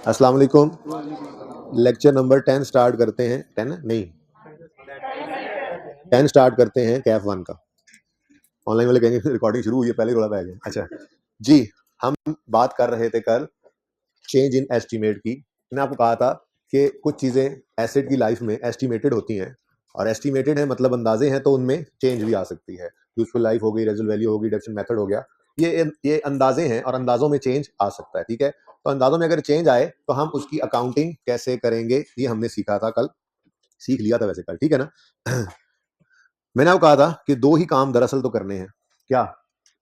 अस्सलाम वालेकुम। Lecture number 10 start करते हैं। 10 नहीं 10 स्टार्ट करते हैं कैफ 1 का। ऑनलाइन वाले कहेंगे रिकॉर्डिंग शुरू हुई है, पहले रोला पै गया। अच्छा जी, हम बात कर रहे थे कल चेंज इन एस्टीमेट की। मैंने आपको कहा था कि कुछ चीज़ें एसेट की लाइफ में एस्टीमेटेड होती हैं, और एस्टीमेटेड है मतलब अंदाजे हैं, तो उनमें चेंज भी आ सकती है। यूजफुल लाइफ हो गई, रेजुअल वैल्यू हो गई, डिडक्शन मेथड हो गया, ये अंदाजे हैं और अंदाजों में चेंज आ सकता है। ठीक है, तो अंदाजों में अगर चेंज आए तो हम उसकी अकाउंटिंग कैसे करेंगे, ये हमने सीखा था कल, सीख लिया था वैसे कल। ठीक है ना। मैंने आपको कहा था कि दो ही काम दरअसल तो करने हैं। क्या?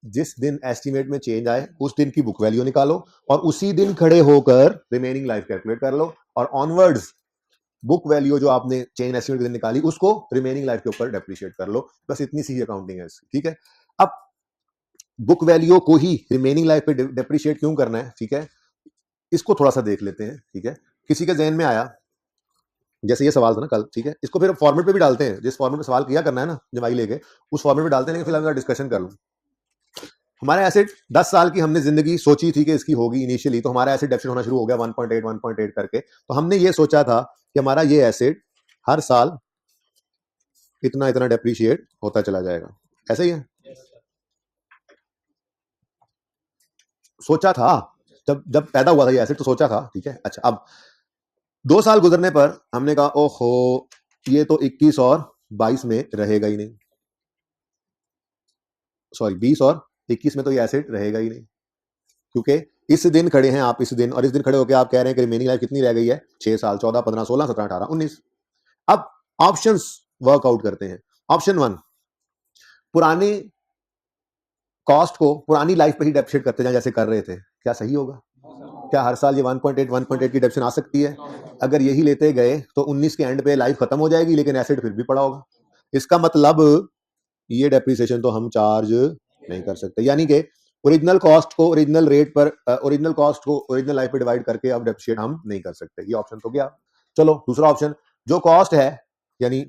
जिस दिन एस्टीमेट में चेंज आए उस दिन की बुक वैल्यू निकालो और उसी दिन खड़े होकर रिमेनिंग लाइफ कैलकुलेट कर लो, और ऑनवर्ड्स बुक वैल्यू जो आपने चेंज एस्टीमेट के दिन निकाली उसको रिमेनिंग लाइफ के ऊपर डेप्रिशिएट कर लो। बस इतनी सी अकाउंटिंग है इसकी। ठीक है, अब बुक वैल्यू को ही रिमेनिंग लाइफ पे डेप्रिशिएट क्यों करना है, ठीक है, इसको थोड़ा सा देख लेते हैं। ठीक है, किसी के जहन में आया, जैसे ये सवाल था ना कल, ठीक है, इसको फिर फॉर्मेट पे भी डालते हैं, जिस फॉर्मेट पे सवाल किया करना है ना जमाई लेके, उस फॉर्मेट पे डालते हैं। लेकिन फिलहाल डिस्कशन कर लूं, हमारा एसेट 10 साल की हमने जिंदगी सोची थी कि इसकी होगी इनिशियली, तो हमारा एसेट डेप्रिशिएट होना शुरू हो गया 1.8 करके। तो हमने ये सोचा था कि हमारा ये एसेट हर साल इतना इतना डेप्रिशिएट होता चला जाएगा। ऐसा ही है, सोचा था जब जब पैदा हुआ था ये एसेट, तो सोचा था। ठीक है, अच्छा, अब 2 साल गुजरने पर हमने कहा ओहो, ये तो 21 और 22 में रहेगा ही नहीं, सॉरी 20 और 21 में तो ये एसेट रहेगा ही नहीं, क्योंकि इस दिन खड़े हैं आप, इस दिन और इस दिन खड़े होकर आप कह रहे हैं कि रिमेनिंग लाइफ कितनी रह गई है, 6 साल, 14, 15, 16, 17, 18, 19। अब ऑप्शंस वर्कआउट करते हैं। ऑप्शन 1, पुरानी कॉस्ट को पुरानी लाइफ पे ही डेप्रिशिएट करते जाएं जैसे कर रहे थे। क्या सही होगा? क्या हर साल ये 1.8 की डेप्रिशिएशन आ सकती है? अगर यही लेते गए तो 19 के एंड पे लाइफ खत्म हो जाएगी, लेकिन एसेट फिर भी पड़ा होगा। इसका मतलब ये डेप्रिसिएशन तो हम चार्ज नहीं कर सकते, यानी कि ओरिजिनल कॉस्ट को ओरिजिनल रेट पर, ओरिजिनल कॉस्ट को ओरिजिनल लाइफ पे डिवाइड करके अब डेप्रिशिएट हम नहीं कर सकते। ये ऑप्शन तो गया। चलो दूसरा ऑप्शन, जो कॉस्ट है यानी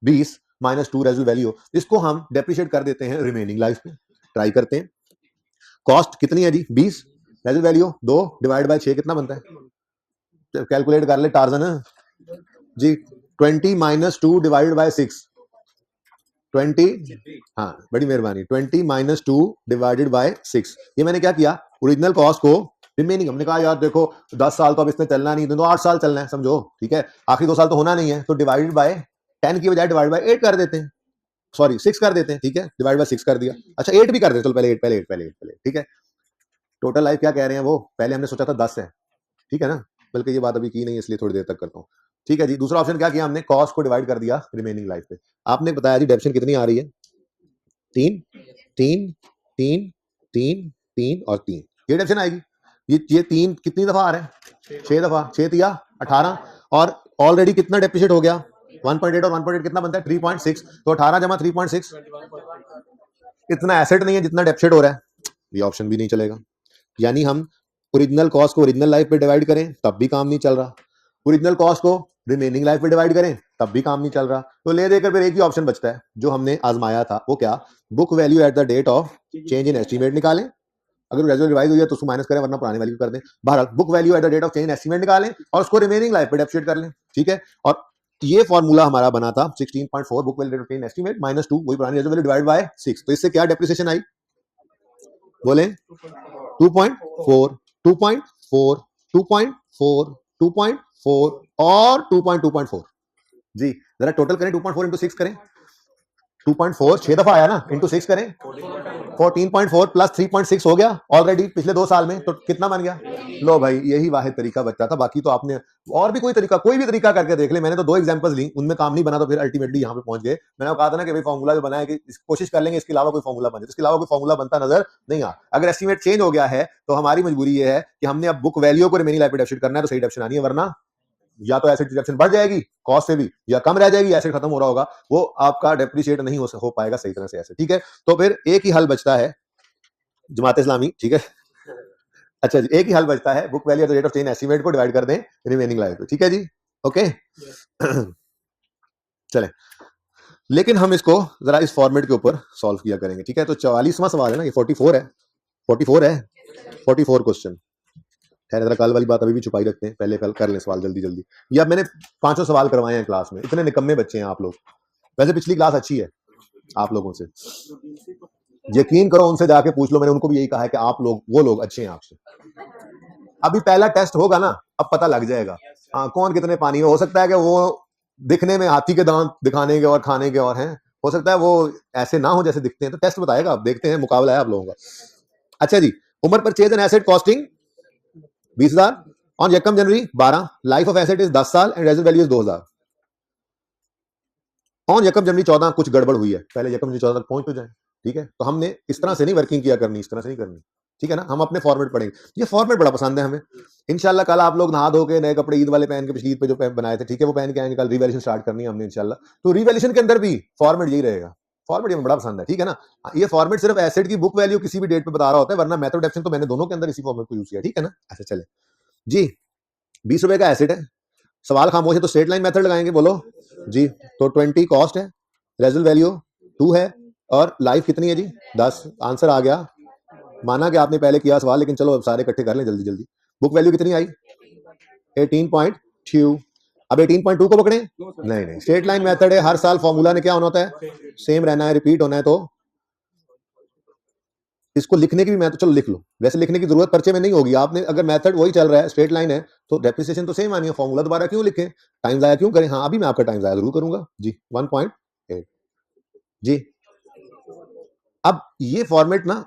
20 - 2 रेजुअल वैल्यू, इसको हम डेप्रिशिएट कर देते हैं रिमेनिंग लाइफ में। ट्राई करते हैं। कॉस्ट कितनी है जी? 20, रेजुअल वैल्यू 2 डिवाइड बाय 6 कितना बनता है? कैलकुलेट कर ले टार्जन जी। 20 - 2 डिवाइड बाय 6, 20, हाँ बड़ी मेहरबानी, 20 - 2 डिवाइडेड बाय 6। ये मैंने क्या किया, ओरिजिनल कॉस्ट को रिमेनिंग, हमने कहा यार देखो 10 साल तो अब इसमें चलना नहीं, तो 8 साल चलना है समझो। ठीक है, आखिरी 2 साल तो होना नहीं है, तो डिवाइडेड बाय 10 की बजाय डिवाइड बाय 8 कर देते हैं, सॉरी 6 कर देते हैं। ठीक है, डिवाइड बाय 6 कर दिया। अच्छा 8 भी कर देते, चलो पहले 8 पहले 8। ठीक है, टोटल लाइफ क्या कह रहे हैं वो, पहले हमने सोचा था 10 है। ठीक है ना, बल्कि ये बात अभी की नहीं, इसलिए थोड़ी देर तक करता हूँ। ठीक है जी, दूसरा ऑप्शन क्या किया हमने, कॉस्ट को डिवाइड कर दिया रिमेनिंग लाइफ पे। आपने बताया जी डेप्शन कितनी आ रही है, 3 3 3 3 3 और 3, ये डेप्शन आएगी। ये 3 कितनी दफा आ रहे हैं? 6 दफा, 6 तिया 18, और ऑलरेडी कितना डेप्रिशिएट हो गया, 1.8, और 1.8 कितना बनता है 3.6, तो 18 जमा 3.6, इतना एसेट नहीं है जितना डेप्रिशिएट हो रहा है। ये ऑप्शन भी नहीं चलेगा। यानी हम ओरिजिनल कॉस्ट को ओरिजिनल लाइफ पे डिवाइड करें तब भी काम नहीं चल रहा, ओरिजिनल कॉस्ट को रिमेनिंग लाइफ पे डिवाइड करें तब भी काम नहीं चल रहा। तो ले देकर फिर एक ही ऑप्शन बचता है जो हमने आजमाया था, वो क्या, book value at the date of change in estimate निकालें। अगर रेजुअल रिवाइज हुई है तो उसको माइनस करें, वरना पुरानी वैल्यू कर दें। बहरहाल book value at the date of change estimate निकालें और उसको रिमेनिंग लाइफ पे डेप्रिशिएट कर लें। ठीक है, और ये फॉर्मूला हमारा बना था 16.4 बुक वैल्यू चेंज एस्टीमेट -2 वही पुरानी रेजुअल वैल्यू डिवाइड बाय 6। तो इससे क्या डेप्रिसिएशन आई, बोले 2.4 2.4 2.4 2.4 और 2.2.4 जी। जरा टोटल करें, 2.4 इंटू 6 करें, 2.4 6 दफा आया ना, इंटू 6 करें 14.4 प्लस 3.6 हो गया ऑलरेडी पिछले 2 साल में, तो कितना बन गया? लो भाई, यही वाहिद तरीका बचा था, बाकी तो आपने और भी कोई तरीका, कोई भी तरीका करके देख ले। मैंने तो 2 एग्जांपल्स ली, उनमें काम नहीं बना, तो फिर अल्टीमेटली यहाँ पे पहुंच गए। मैंने कहा था ना कि भाई फॉर्मूला जो बनाया कि कोशिश कर लेंगे इसके अलावा कोई फॉर्मूला बने, इसके अलावा कोई फॉर्मूला बनता नजर नहीं आ। अगर एस्टीमेट चेंज हो गया है तो हमारी मजबूरी ये है कि हमने अब बुक वैल्यू को रिमेनिंग लाइफ पे डेप्रिशिएट करना है, तो सही डेप्रिसिएशन आनी है, वरना या तो एसेट डिडक्शन बढ़ जाएगी कॉस्ट से भी, या कम रह जाएगी, एसेट खत्म हो रहा होगा, वो आपका डेप्रिशिएट नहीं हो पाएगा सही तरह से ऐसे। ठीक है, तो फिर एक ही हल बचता है जमात इस्लामी। ठीक है, अच्छा जी, एक ही हल बचता है, book value at the rate of change estimate को डिवाइड कर दें रिमेनिंग लाइफ पे। ठीक है जी, ओके। चले, लेकिन हम इसको जरा इस फॉर्मेट के ऊपर सॉल्व किया करेंगे। ठीक है, तो 44वां सवाल है ना, ये 44 है 44 क्वेश्चन। खैर जरा कल वाली बात अभी भी छुपाई रखते हैं, पहले कल कर लें सवाल जल्दी जल्दी। ये अब मैंने 500 सवाल करवाए हैं क्लास में, इतने निकम्मे बच्चे हैं आप लोग। वैसे पिछली क्लास अच्छी है आप लोगों से, यकीन करो, उनसे जाके पूछ लो, मैंने उनको भी यही कहा है कि आप लोग, वो लोग अच्छे हैं आपसे। अभी पहला टेस्ट होगा ना, अब पता लग जाएगा हाँ कौन कितने पानी में। हो सकता है कि वो दिखने में हाथी के दांत दिखाने के और खाने के और हैं, हो सकता है वो ऐसे ना हो जैसे दिखते हैं, तो टेस्ट बताएगा, अब देखते हैं, मुकाबला है आप लोगों का। अच्छा जी, Umar purchase an asset costing 20,000 on यकम January 12, life of asset is 10 साल and residual value is 2,000। On यकम जनवरी 14 कुछ गड़बड़ हुई है, पहले यकम जनवरी 14 तक पहुंच तो जाए, ठीक है। तो हमने इस तरह से नहीं वर्किंग किया करनी, इस तरह से नहीं करनी, ठीक है ना। हम अपने फॉर्मेट पढ़ेंगे, ये फॉर्मेट बड़ा पसंद है हमें। इंशाल्लाह कल आप लोग नहा धो के नए कपड़े ईद वाले पहन के, पिछली ईद पे जो बनाए थे, ठीक है, वो पहन के आएंगे। कल रिवैल्यूएशन स्टार्ट करनी है हमने इंशाल्लाह, तो रिवैल्यूएशन के अंदर भी फॉर्मेट यही रहेगा। फॉर्मेट हमें बड़ा पसंद है, ठीक है ना। ये फॉर्मेट सिर्फ एसेट की बुक वैल्यू किसी भी डेट पे बता रहा होता है, वरना मेथड डेफिनेशन तो मैंने दोनों के अंदर इसी फॉर्मेट को यूज किया, ठीक है ना। अच्छा चले जी, 20 रुपए का एसेट है, सवाल खामोश है तो स्ट्रेट लाइन मेथड लगाएंगे, बोलो जी। तो 20 कॉस्ट है, रेजल वैल्यू 2 है, और लाइफ कितनी है जी 10। आंसर आ गया, माना कि आपने पहले किया सवाल, लेकिन चलो अब सारे इकट्ठे कर लें जल्दी जल्दी। बुक वैल्यू कितनी आई 18.2। अब 18.2 को पकड़े, नहीं नहीं, स्ट्रेट लाइन मेथड है, हर साल फॉर्मूला ने क्या होना होता है, सेम रहना है, रिपीट होना है। तो इसको लिखने की भी मैं तो चलो लिख लो, वैसे लिखने की जरूरत पर्चे में नहीं होगी। आपने अगर मेथड वही चल रहा है, स्ट्रेट लाइन है, तो डेप्रिसिएशन तो सेम आनी है, फॉर्मूला दोबारा क्यों लिखें, टाइम जाया क्यों करें। हाँ अभी मैं आपका टाइम जाया जरूर करूंगा जी। 1.8 जी। अब ये फॉर्मेट ना,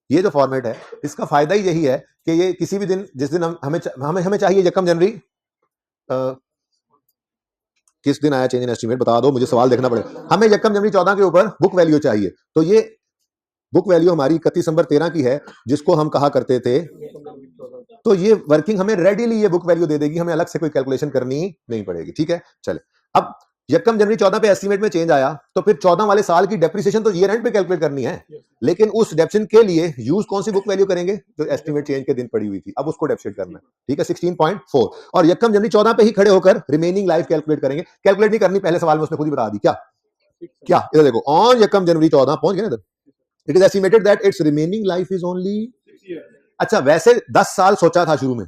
ये जो फॉर्मेट है, इसका फायदा ही यही है कि ये किसी भी दिन, जिस दिन हमें चाहिए यकम जनवरी, किस दिन आया चेंज इन एस्टीमेट बता दो मुझे, सवाल देखना पड़ेगा। हमें यकम जनवरी 14 के ऊपर बुक वैल्यू चाहिए, तो ये बुक वैल्यू हमारी 31 दिसंबर 13 की है, जिसको हम कहा करते थे। तो ये वर्किंग हमें रेडीली ये बुक वैल्यू दे देगी, हमें अलग से कोई कैलकुलेशन करनी नहीं पड़ेगी, ठीक है। चले, अब यकम जनवरी 14 पे एस्टीमेट में चेंज आया, तो फिर 14 वाले साल की डेप्रिसिएशन तो ईयर एंड पे कैलकुलेट करनी है, लेकिन उस डेप्शन के लिए यूज कौन सी बुक वैल्यू करेंगे, जो एस्टीमेट चेंज के दिन पड़ी हुई थी, अब उसको डेप्शिएट करना है, ठीक है। 16.4, और यकम जनवरी 14 पे ही खड़े होकर रिमेनिंग लाइफ कैलकुलेट करेंगे। कैलकुलेट नहीं करनी, पहले सवाल में उसने खुद ही बता दी, क्या क्या, इधर देखो, ऑन यकम जनवरी 14 पहुंच गए ना, it is estimated that it's remaining life is only. अच्छा वैसे 10 साल सोचा था शुरू में,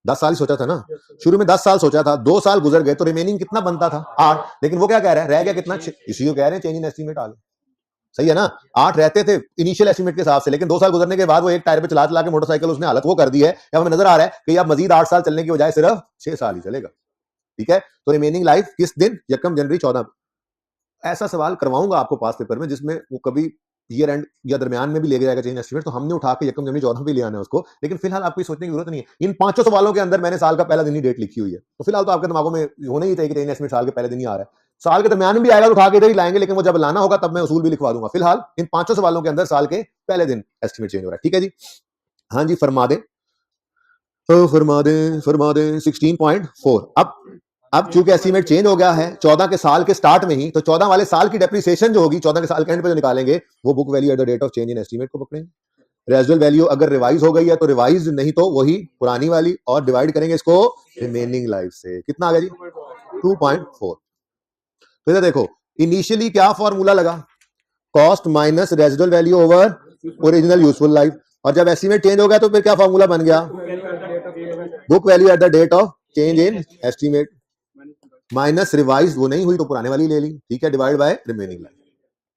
10 साल ही सोचा था ना, शुरू में 10 साल सोचा था, 2 साल गुजर गए, तो रिमेनिंग कितना बनता था 8, लेकिन वो क्या कह रहा है, रह गया कितना, इसी को कह रहे हैं चेंज इन एस्टीमेट आ गया, सही है ना। 8 रहते थे इनिशियल एस्टीमेट के हिसाब से, लेकिन 2 साल गुजरने के बाद वो एक टायर पे चला चला के मोटरसाइकिल उसने हालत वो कर दी है, अब हमें नजर आ रहा है कि अब मजीद 8 साल चलने की बजाय सिर्फ 6 साल ही चलेगा, ठीक है। तो रिमेनिंग लाइफ किस दिन, यकम जनवरी 14। ऐसा सवाल करवाऊंगा आपको पास पेपर में, जिसमें वो कभी ईयर एंड या दरमियान में भी ले जाएगा चेंज एस्टीमेट, तो हमने उठा के यकम जनवरी 14 भी ले आना है उसको। लेकिन फिलहाल आपको सोचने की जरूरत नहीं है, इन 500 सवालों के अंदर मैंने साल का पहला दिन ही डेट लिखी हुई है, तो फिलहाल तो आपके दिमागों में होना ही चाहिए कि चेंज एस्टीमेट साल के पहले दिन ही आ रहा है, साल के दरमियान में भी आएगा तो उठा के इधर ही लाएंगे, लेकिन वो जब लाना होगा तब मैं उसूल भी लिखवा दूंगा। फिलहाल इन 500 सवालों के अंदर साल के पहले दिन एस्टीमेट चेंज हो रहा है, ठीक है जी। हाँ जी फरमा दे, फरमा दे 16.4। अब चूंकि एस्टीमेट चेंज हो गया है 14 के साल के स्टार्ट में ही, तो 14 वाले साल की डेप्रिसिएशन जो होगी 14 के साल के एंड पे जो निकालेंगे, वो book value at the date of change in estimate को पकड़ेंगे। रेजिडुअल वैल्यू अगर रिवाइज हो गई है तो रिवाइज, नहीं तो वही पुरानी वाली, और डिवाइड करेंगे इसको रिमेनिंग लाइफ से। कितना आ गया जी 2.4। तो इधर देखो, इनिशियली क्या फॉर्मूला लगा, cost minus residual value over original useful life, और जब एस्टीमेट चेंज हो गया तो फिर क्या फॉर्मूला बन गया, book value at the date of change in estimate minus revise, वो नहीं हुई तो पुराने वाली ले ली, ठीक है, डिवाइड बाय रिमेनिंग लाइफ,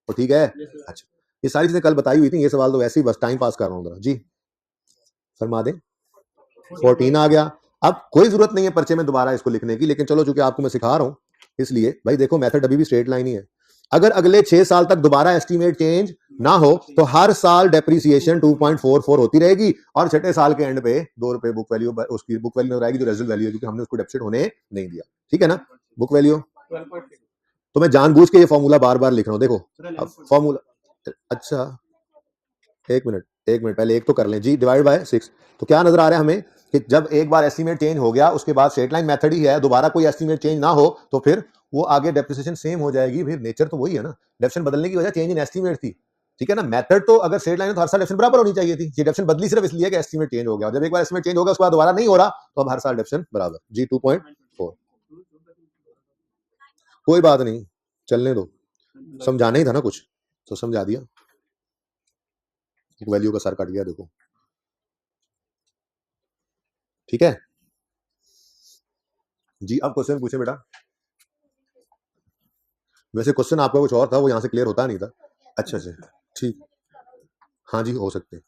तो ठीक है। अच्छा ये सारी चीजें कल बताई हुई थी, ये सवाल तो वैसे ही बस टाइम पास कर रहा हूँ जी। फरमा दे 14 आ गया। अब कोई जरूरत नहीं है पर्चे में दोबारा इसको लिखने की, लेकिन चलो चूंकि आपको मैं सिखा रहा हूं, इसलिए भाई देखो मेथड अभी भी स्ट्रेट लाइन ही है। अगर अगले 6 साल तक दोबारा एस्टीमेट चेंज ना हो तो हर साल डेप्रिसिएशन 2.44 होती रहेगी, और छठे साल के एंड पे 2 रुपए बुक वैल्यू, उसकी बुक वैल्यू रहेगी जो रेजिडुअल वैल्यू है, क्योंकि हमने उसको डेप्सिट होने नहीं दिया, ठीक है ना। बुक वैल्यू तो मैं जानबूझ के ये फॉर्मूला बार बार लिख रहा हूं, देखो अब फॉर्मूला, अच्छा एक मिनट पहले एक तो कर लें जी, डिवाइड बाय 6। तो क्या नजर आ रहा है हमें कि जब एक बार एस्टीमेट चेंज हो गया उसके बाद स्ट्रेट लाइन मेथड ही है, दोबारा कोई एस्टीमेट चेंज ना हो तो फिर वो आगे डेप्रिसिएशन सेम हो जाएगी, फिर नेचर तो वही है ना, डेप्शन बदलने की वजह चेंज इन एस्टीमेट थी, ठीक है ना। मेथड तो अगर स्ट्रेट लाइन है तो हर साल डेप्शन बराबर होनी चाहिए थी, ये डेप्शन बदली सिर्फ इसलिए कि एस्टीमेट चेंज हो गया, जब एक बार एस्टीमेट चेंज हो गया उसके बाद दोबारा नहीं हो रहा तो अब हर साल डेप्शन बराबर जी 2.4। कोई बात नहीं, चलने दो, समझाना ही था ना कुछ तो समझा दिया, वैल्यू का सर कट गया देखो। ठीक है जी। अब क्वेश्चन पूछे बेटा। वैसे क्वेश्चन आपका कुछ और था, वो यहाँ से क्लियर होता नहीं था। अच्छा अच्छा ठीक, हाँ जी हो सकते हैं।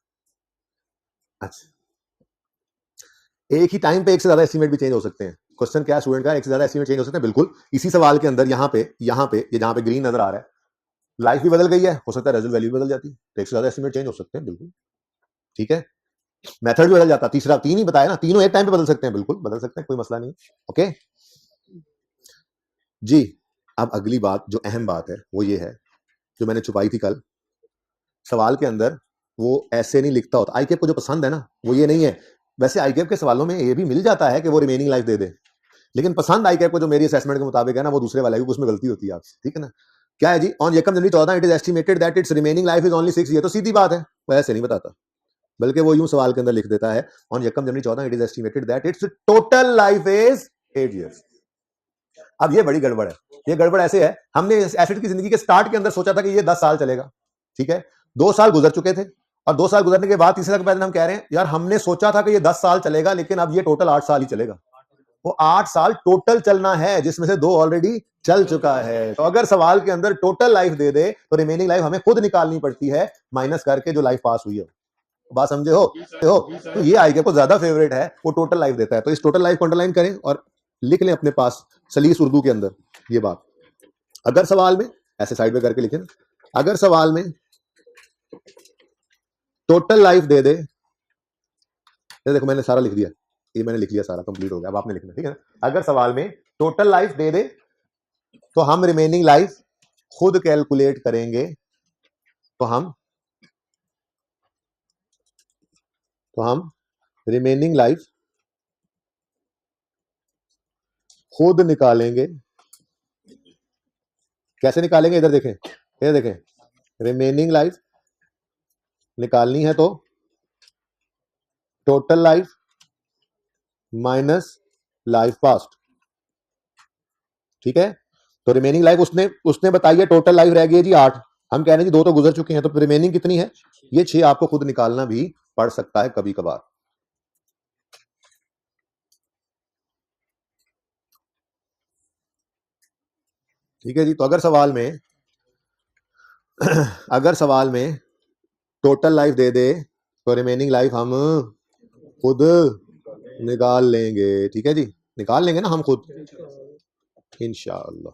अच्छा, एक ही टाइम पे एक से ज्यादा एस्टीमेट भी चेंज हो सकते हैं। क्वेश्चन क्या स्टूडेंट का, एक से ज्यादा एस्टीमेट चेंज हो सकते हैं, बिल्कुल। इसी सवाल के अंदर यहाँ पे ये जहाँ पे ग्रीन नजर आ रहा है, लाइफ भी बदल गई है, हो सकता है रेजल्ट वैल्यू बदल जाती है, तो एक से ज्यादा एस्टीमेट चेंज हो सकते हैं, बिल्कुल ठीक है। मेथड भी बदल जाता, तीसरा, तीन ही बताया ना, तीनों एक टाइम पे बदल सकते हैं, बिल्कुल बदल सकते हैं, कोई मसला नहीं। ओके जी। अब अगली बात जो अहम बात है वो ये है, जो मैंने छुपाई थी कल सवाल के अंदर, वो ऐसे नहीं लिखता होता। आईकेप को जो पसंद है ना, वो ये नहीं है। वैसे आईकेप के सवालों में ये भी मिल जाता है कि वो रिमेनिंग लाइफ दे दे, लेकिन पसंद आईकेप को जो मेरी असेसमेंट के मुताबिक है ना, वो दूसरे वाला है, उसमें गलती होती है आपसे, ठीक है ना। क्या है जी, ऑन यकम January 14 it is estimated that it's remaining life is only 6 year. तो सीधी बात है, वो ऐसे नहीं बताता, बल्कि वो यूं सवाल के अंदर लिख देता है, ऑन यकम January 14 it is estimated that it's total life is 8 years. अब ये बड़ी गड़बड़ है। ये गड़बड़ ऐसे है, हमने एसिड की जिंदगी के स्टार्ट के अंदर सोचा था कि ये 10 साल चलेगा, ठीक है। 2 साल गुजर चुके थे, और 2 साल गुजरने के बाद तीसरे साल के बाद हम कह रहे हैं यार हमने सोचा था कि ये 10 साल चलेगा, लेकिन अब ये टोटल 8 साल ही चलेगा। वो 8 साल टोटल चलना है, जिसमें से 2 ऑलरेडी चल चुका है। तो अगर सवाल के अंदर टोटल लाइफ दे दे तो रिमेनिंग लाइफ हमें खुद निकालनी पड़ती है, माइनस करके जो लाइफ पास हुई है। बात समझे हो? तो ये आईके को ज्यादा फेवरेट है, वो टोटल लाइफ देता है। तो इस टोटल लाइफ को अंडरलाइन करें और लिख लें अपने पास सलीस उर्दू के अंदर ये बात। अगर सवाल में ऐसे साइड में करके लिखें, अगर सवाल में टोटल लाइफ दे दे, ये देखो मैंने सारा लिख दिया, ये मैंने लिख लिया, सारा कंप्लीट हो गया, अब आपने लिखना, ठीक है ना। अगर सवाल में टोटल लाइफ दे दे तो हम रिमेनिंग लाइफ खुद कैलकुलेट करेंगे। तो हम रिमेनिंग लाइफ खुद निकालेंगे। कैसे निकालेंगे, इधर देखें, इधर देखें। रिमेनिंग लाइफ निकालनी है तो total life minus life past, ठीक है। तो रिमेनिंग लाइफ उसने बताई है, टोटल लाइफ रह गई है जी 8, हम कह रहे हैं जी 2 तो गुजर चुके हैं, तो रिमेनिंग कितनी है, ये 6 आपको खुद निकालना भी पड़ सकता है कभी कभार। ठीक है जी। तो अगर सवाल में टोटल लाइफ दे दे तो रिमेनिंग लाइफ हम खुद निकाल लेंगे, ठीक है जी, निकाल लेंगे ना हम खुद, इंशाअल्लाह।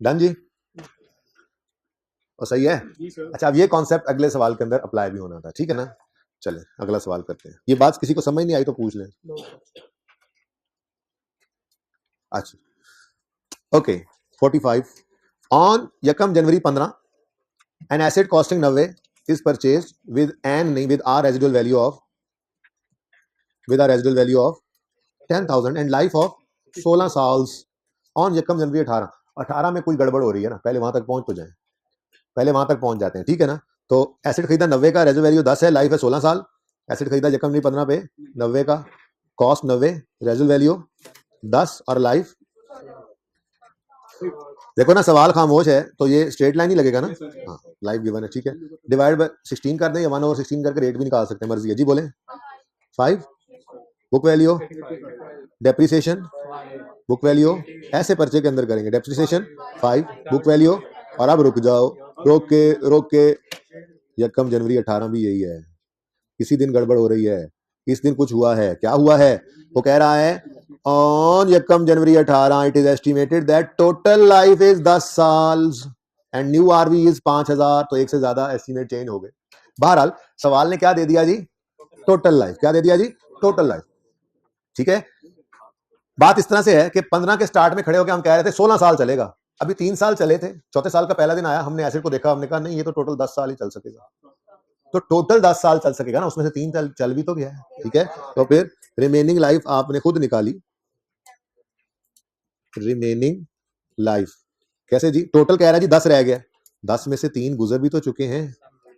डन जी, और सही है। अच्छा, अब ये कॉन्सेप्ट अगले सवाल के अंदर अप्लाई भी होना था, ठीक है ना। चले अगला सवाल करते हैं। ये बात किसी को समझ नहीं आई तो पूछ लें। अच्छा ओके 45 ऑन यकम January 15 an asset costing 90 is purchased with R residual value of 10,000 and life of 16 साल्स ऑन यकम जनवरी 18 में कोई गड़बड़ हो रही है ना, पहले वहां तक पहुंच तो जाए, पहले वहां तक पहुंच जाते हैं, ठीक है ना। तो एसेट खरीदा 90 का, रेजिडुअल वैल्यू 10 है, लाइफ है 16 साल। एसेट खरीदा यकम जनवरी 15 पे 90 का, कॉस्ट 90, रेजिडुअल वैल्यू 10 और लाइफ, देखो ना सवाल खामोश है तो ये स्ट्रेट लाइन ही लगेगा ना। हाँ लाइफ गिवन है, ठीक है। डिवाइड बाय 16 कर दें या 1/16 करके रेट भी निकाल सकते हैं, मर्जी है जी। बोले 5 book value, depreciation book value, ऐसे पर्चे के अंदर करेंगे, डेप्रिसिएशन 5 बुक वैल्यू। और अब रुक जाओ, रोक के यकम जनवरी 18 भी यही है, इसी दिन गड़बड़ हो रही है, इस दिन कुछ हुआ है। क्या हुआ है, वो कह रहा है ऑन यकम January 18 it is estimated that total life is 10 साल एंड न्यू आरवी इज 5000। तो एक से ज्यादा एस्टिमेट चेंज हो गए। बहरहाल सवाल ने क्या दे दिया जी, टोटल लाइफ। क्या दे दिया जी, टोटल लाइफ, ठीक है। बात इस तरह से है कि 15 के स्टार्ट में खड़े होकर हम कह रहे थे 16 साल चलेगा, अभी 3 साल चले थे, चौथे साल का पहला दिन आया, हमने एसिड को देखा, हमने कहा नहीं ये तो टोटल 10 साल ही चल सकेगा। तो टोटल 10 साल चल सकेगा ना, उसमें से 3 चल भी तो गया है, ठीक है। तो फिर रिमेनिंग लाइफ आपने खुद निकाली। रिमेनिंग लाइफ कैसे जी, टोटल कह रहा है जी 10 रह गया, 10 में से 3 गुजर भी तो चुके हैं,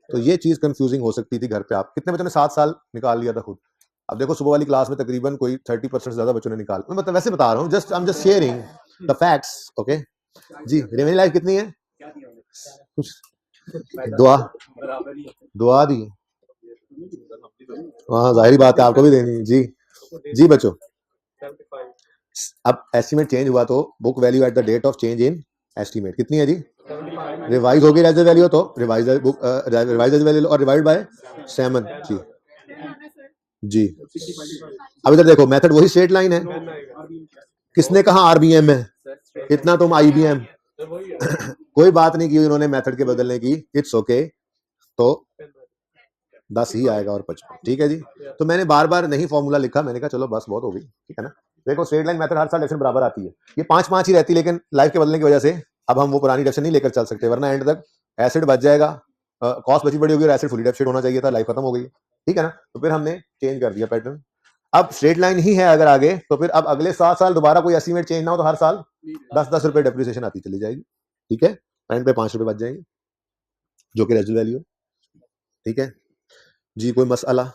तो ये चीज कंफ्यूजिंग हो सकती थी घर पे। आप कितने बच्चों ने 7 साल निकाल लिया था खुद? अब देखो सुबह वाली क्लास में तकरीबन कोई 30% से ज्यादा बच्चों ने निकाल, मैं मतलब वैसे बता रहा हूँ, I am just sharing the facts, okay जी। रिमेनिंग लाइफ कितनी है, कुछ दुआ दुआ दी, हाँ जाहिर बात है आपको भी देनी जी। जी बच्चों, अब एस्टिमेट चेंज हुआ तो book value at the date of change in estimate कितनी है जी? रिवाइज होगी रेजर वैल्यू तो रिवाइज बुक रिवाइज वैल्यू और डिवाइड बाय 7 जी जी। अब इधर देखो मेथड वही स्ट्रेट लाइन है, किसने कहा आरबीएम है, इतना तुम आईबीएम कोई बात नहीं की उन्होंने मेथड के बदलने की, इट्स ओके तो 10 ही आएगा और 55 ठीक है जी। तो मैंने बार बार नहीं फॉर्मूला लिखा, मैंने कहा चलो बस बहुत हो गई ठीक है ना। देखो स्ट्रेट लाइन मेथड हर साल डेफिनेशन बराबर आती है, ये 5 ही रहती है, लेकिन लाइफ के बदलने की वजह से अब हम वो पुरानी डेफिनेशन नहीं लेकर चल सकते, वरना एंड तक एसिड बच जाएगा, कॉस्ट बची बड़ी होगी और एसिड फुली डेफिसिट होना चाहिए था, लाइफ खत्म हो गई ठीक है ना। तो फिर हमने चेंज कर दिया पैटर्न, अब स्ट्रेट लाइन ही है अगर आगे तो फिर अब अगले 7 साल दोबारा कोई एस्टिमेट चेंज ना हो तो हर साल 10-10 रुपए डेप्रिसिएशन आती चली जाएगी ठीक है, एंड पे 5 रुपए बच जाएंगे जो कि रेजिडुअल वैल्यू ठीक है जी। कोई मसला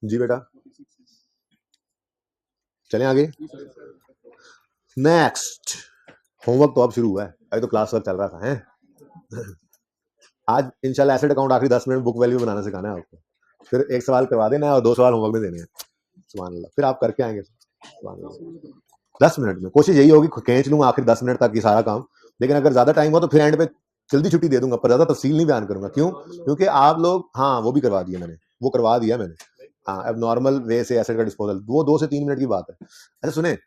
जी बेटा, चलें आगे। नेक्स्ट होमवर्क तो अब शुरू हुआ है, अभी तो क्लास वर्क चल रहा था हैं। आज इंशाल्लाह एसेट अकाउंट आखिरी 10 मिनट बुक वैल्यू बनाना सिखाना है आपको, फिर एक सवाल करवा देना है और 2 सवाल होमवर्क में देने हैं, सुभान अल्लाह, फिर आप करके आएंगे 10 मिनट में। कोशिश यही होगी खींच लूंगा आखिर 10 मिनट तक ये सारा काम, लेकिन अगर ज्यादा टाइम हो तो फिर एंड पे जल्दी छुट्टी दे दूंगा, पर ज्यादा तफसील नहीं बयान करूंगा। क्यों? क्योंकि आप लोग, हाँ वो भी करवा दिया मैंने, वो करवा दिया मैंने, हाँ अब नॉर्मल वे से एसेट का डिस्पोजल वो 2 से 3 मिनट की बात है। अच्छा सुने,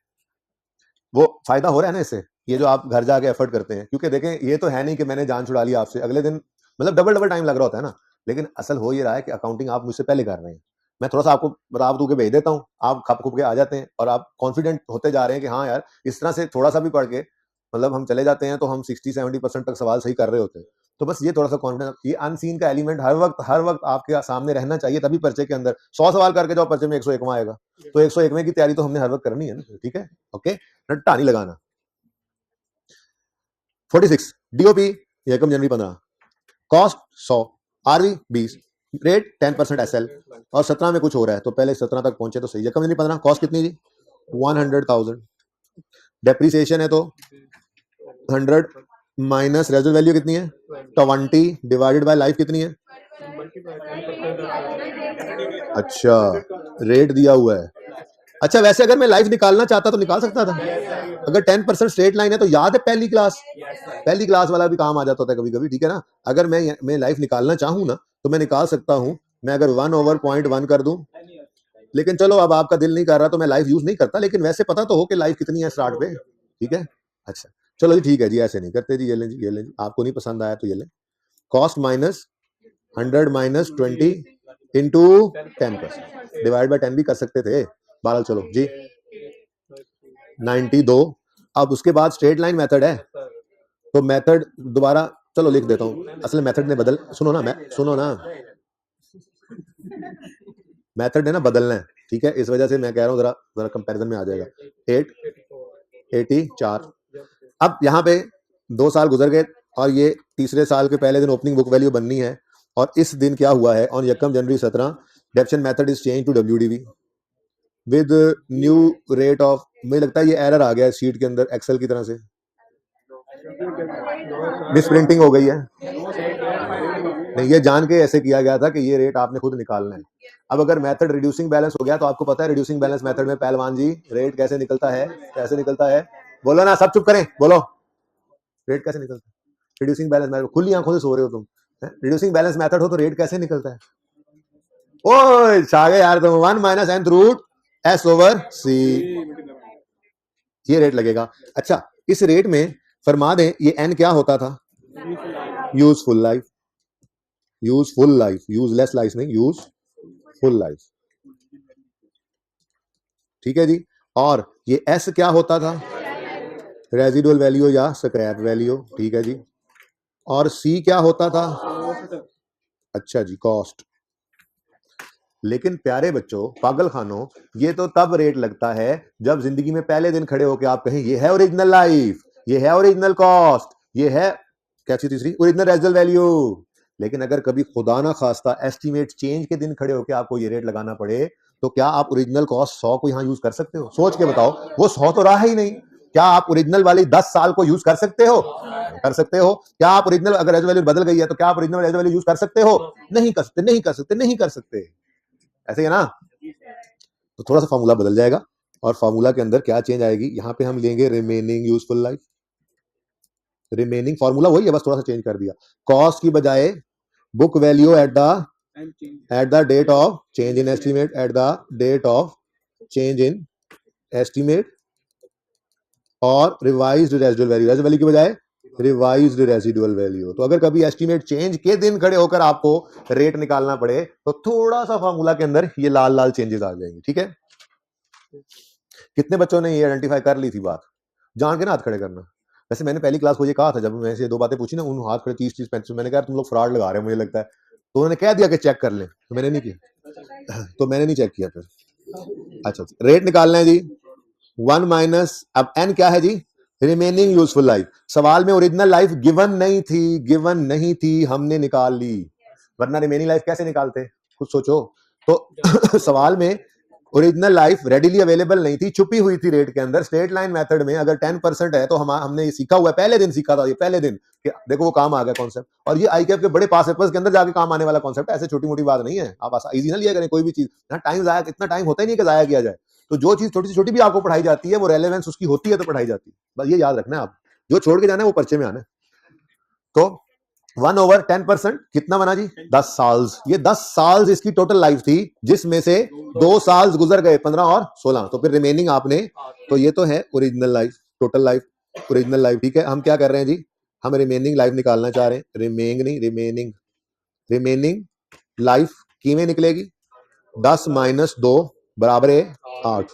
वो फायदा हो रहा है ना इससे, ये जो आप घर जाके एफर्ट करते हैं, क्योंकि देखें ये तो है नहीं कि मैंने जान छुड़ा ली आपसे, अगले दिन मतलब डबल टाइम लग रहा होता है ना, लेकिन असल हो ये रहा है कि अकाउंटिंग आप मुझसे पहले कर रहे हैं, मैं थोड़ा सा आपको बता दू के भेज देता हूँ, आप खप खुप के आ जाते हैं और आप कॉन्फिडेंट होते जा रहे हैं कि हाँ यार इस तरह से थोड़ा सा भी पढ़ के मतलब हम चले जाते हैं तो हम 60-70% तक सवाल सही कर रहे होते हैं। तो बस ये थोड़ा सा कॉन्फिडेंस, ये अनसीन का एलिमेंट हर वक्त आपके सामने रहना चाहिए, तभी पर्चे के अंदर 100 सवाल करके जाओ पर्चे में 101वां आएगा, तो 101वें की तैयारी तो हमने हर वक्त करनी है ना, ठीक है ओके, रट्टा नहीं लगाना। 46 डीओपी एकम जनवरी 15, कॉस्ट 100, आरवी 20, रेट 10% एसएल और 17 में कुछ हो रहा है, तो पहले 17 तक पहुंचे तो सही। एकम जनवरी 15 कॉस्ट कितनी जी? 100,000, डेप्रिसिएशन है तो 100 माइनस रेजिडुअल वैल्यू कितनी है 20 डिवाइडेड बाय लाइफ कितनी है, अच्छा रेट दिया हुआ है। अच्छा वैसे अगर मैं लाइफ निकालना चाहता तो निकाल सकता था, अगर 10% स्ट्रेट लाइन है तो याद है पहली क्लास वाला भी काम आ जाता है कभी कभी, ठीक है ना। अगर मैं लाइफ निकालना चाहूं ना तो मैं निकाल सकता हूं, मैं अगर 1/0.1 कर दूं, लेकिन चलो अब आपका दिल नहीं कर रहा तो मैं लाइफ यूज नहीं करता, लेकिन वैसे पता तो हो कि लाइफ कितनी है स्टार्ट पे, ठीक है। अच्छा चलो जी ठीक है जी, ऐसे नहीं करते जी, ये लें जी, ये लें जी, आपको नहीं पसंद आया तो ये लें, cost minus 100 minus 20 into 10% divide by 10 भी कर सकते थे, 12 चलो जी 92। अब उसके बाद स्ट्रेट लाइन मेथड है, तो मेथड दोबारा चलो लिख देता हूं, असल मेथड ने बदल, सुनो ना मेथड है ना बदलना है, ठीक है, इस वजह से मैं कह रहा हूं जरा कंपैरिजन में आ जाएगा। 84, अब यहाँ पे 2 साल गुजर गए और ये तीसरे साल के पहले दिन ओपनिंग बुक वैल्यू बननी है, और इस दिन क्या हुआ है, ऑन एकम January 17 depreciation method is change to WDV with new rate of, मुझे लगता है ये एरर आ गया है शीट के अंदर एक्सेल की तरह से, मिसप्रिंटिंग हो गई है, नहीं ये जान के ऐसे किया गया था कि ये रेट आपने खुद निकालना है। अब अगर मेथड रिड्यूसिंग बैलेंस हो गया तो आपको पता है रिड्यूसिंग बैलेंस मेथड में पहलवान जी रेट कैसे निकलता है, बोलो ना, सब चुप करें, बोलो रेट कैसे निकलता है, रिड्यूसिंग बैलेंस मेथड, खुली आंखों से सो रहे हो तुम, रिड्यूसिंग बैलेंस मेथड हो तो रेट कैसे निकलता है, ओए छागे यार तुम, 1 minus nth root s over c, ये रेट लगेगा। अच्छा इस रेट में फरमा दें ये n क्या होता था, यूजफुल लाइफ, यूजलेस लाइफ नहीं, यूजफुल लाइफ, ठीक है जी। और ये s क्या होता था, रेजिडुअल वैल्यू या स्क्रैप वैल्यू, ठीक है जी। और c क्या होता था, अच्छा जी कॉस्ट। लेकिन प्यारे बच्चों पागल खानों, ये तो तब रेट लगता है जब जिंदगी में पहले दिन खड़े होकर आप कहें ये है ओरिजिनल लाइफ, ये है ओरिजिनल कॉस्ट, ये है क्या चीज तीसरी ओरिजिनल रेजिडुअल वैल्यू। लेकिन अगर कभी खुदा ना खास्ता एस्टीमेट चेंज के दिन खड़े होकर आपको ये रेट लगाना पड़े, तो क्या आप ओरिजिनल कॉस्ट 100 को यहां यूज कर सकते हो? सोच के बताओ, वो 100 तो रहा ही नहीं, क्या आप ओरिजिनल वाली 10 साल को यूज कर सकते हो? कर सकते हो। क्या आप ओरिजिनल, अगर रेजो वैल्यू बदल गई है तो क्या आप ओरिजिनल रेजो वैल्यू यूज कर सकते हो? नहीं कर सकते, नहीं कर सकते, नहीं कर सकते। ऐसे ही है ना? तो थोड़ा सा फॉर्मूला बदल जाएगा, और फॉर्मूला के अंदर क्या चेंज आएगी, यहां पे हम लेंगे remaining useful life. Remaining formula वही है, बस थोड़ा सा चेंज कर दिया। कॉस्ट की बजाय book value at the date of change in estimate, at the date of change in estimate, और revised residual value, residual value की बजाय रिवाइज्ड रेजिडुअल वैल्यू। तो अगर कभी एस्टीमेट चेंज के दिन खड़े होकर आपको रेट निकालना पड़े तो थोड़ा सा फॉर्मूला के अंदर ये लाल लाल चेंजेस आ जाएंगे। ठीक है? कितने बच्चों ने ये आइडेंटिफाई कर ली थी बात? जान के ना हाथ खड़े करना। वैसे मैंने पहली क्लास को ये कहा था, जब मैं से दो बातें पूछी ना, उन हाथ खड़े 30 35, मैंने कहा तुम लोग फ्रॉड लगा रहे हो मुझे लगता है। तो उन्होंने कह दिया कि चेक कर लें, तो मैंने नहीं किया, तो मैंने नहीं चेक किया फिर। अच्छा, रेट निकालना है जी 1 माइनस, अब एन क्या है जी? Remaining useful life. सवाल में ओरिजिनल लाइफ गिवन नहीं थी, गिवन नहीं थी, हमने निकाल ली, वरना रिमेनिंग लाइफ कैसे निकालते? खुद सोचो। तो सवाल में ओरिजिनल लाइफ रेडिली अवेलेबल नहीं थी, छुपी हुई थी रेट के अंदर। स्ट्रेट लाइन मेथड में अगर 10% है तो हमने ये सीखा हुआ है, पहले दिन सीखा था, ये पहले दिन कि देखो वो काम आ गया कॉन्सेप्ट। और ये आईकेएफ के बड़े पास पेपर्स के अंदर जाके काम आने वाला कॉन्सेप्ट है, ऐसे छोटी मोटी बात नहीं है। आप इजी ना लिया करें कोई भी चीज, टाइम जाया, इतना टाइम होता ही नहीं कि जाया किया जाए। तो जो चीज छोटी से छोटी भी आपको पढ़ाई जाती है वो रेलेवेंस उसकी होती है तो पढ़ाई जाती है, बस ये याद रखना है। आप जो छोड़ के जाना है वो पर्चे में आना है। तो 1/10% कितना बना जी? 10 साल। ये 10 साल इसकी टोटल लाइफ थी, जिसमें से 2 साल गुजर गए, 15 और 16, तो फिर रिमेनिंग आपने, तो ये तो है original life, total life, original life. ठीक है, हम क्या कर रहे हैं जी? हम रिमेनिंग लाइफ निकालना चाह रहे हैं। रिमेनिंग लाइफ किमें निकलेगी? 10 - 2 बराबर है 8।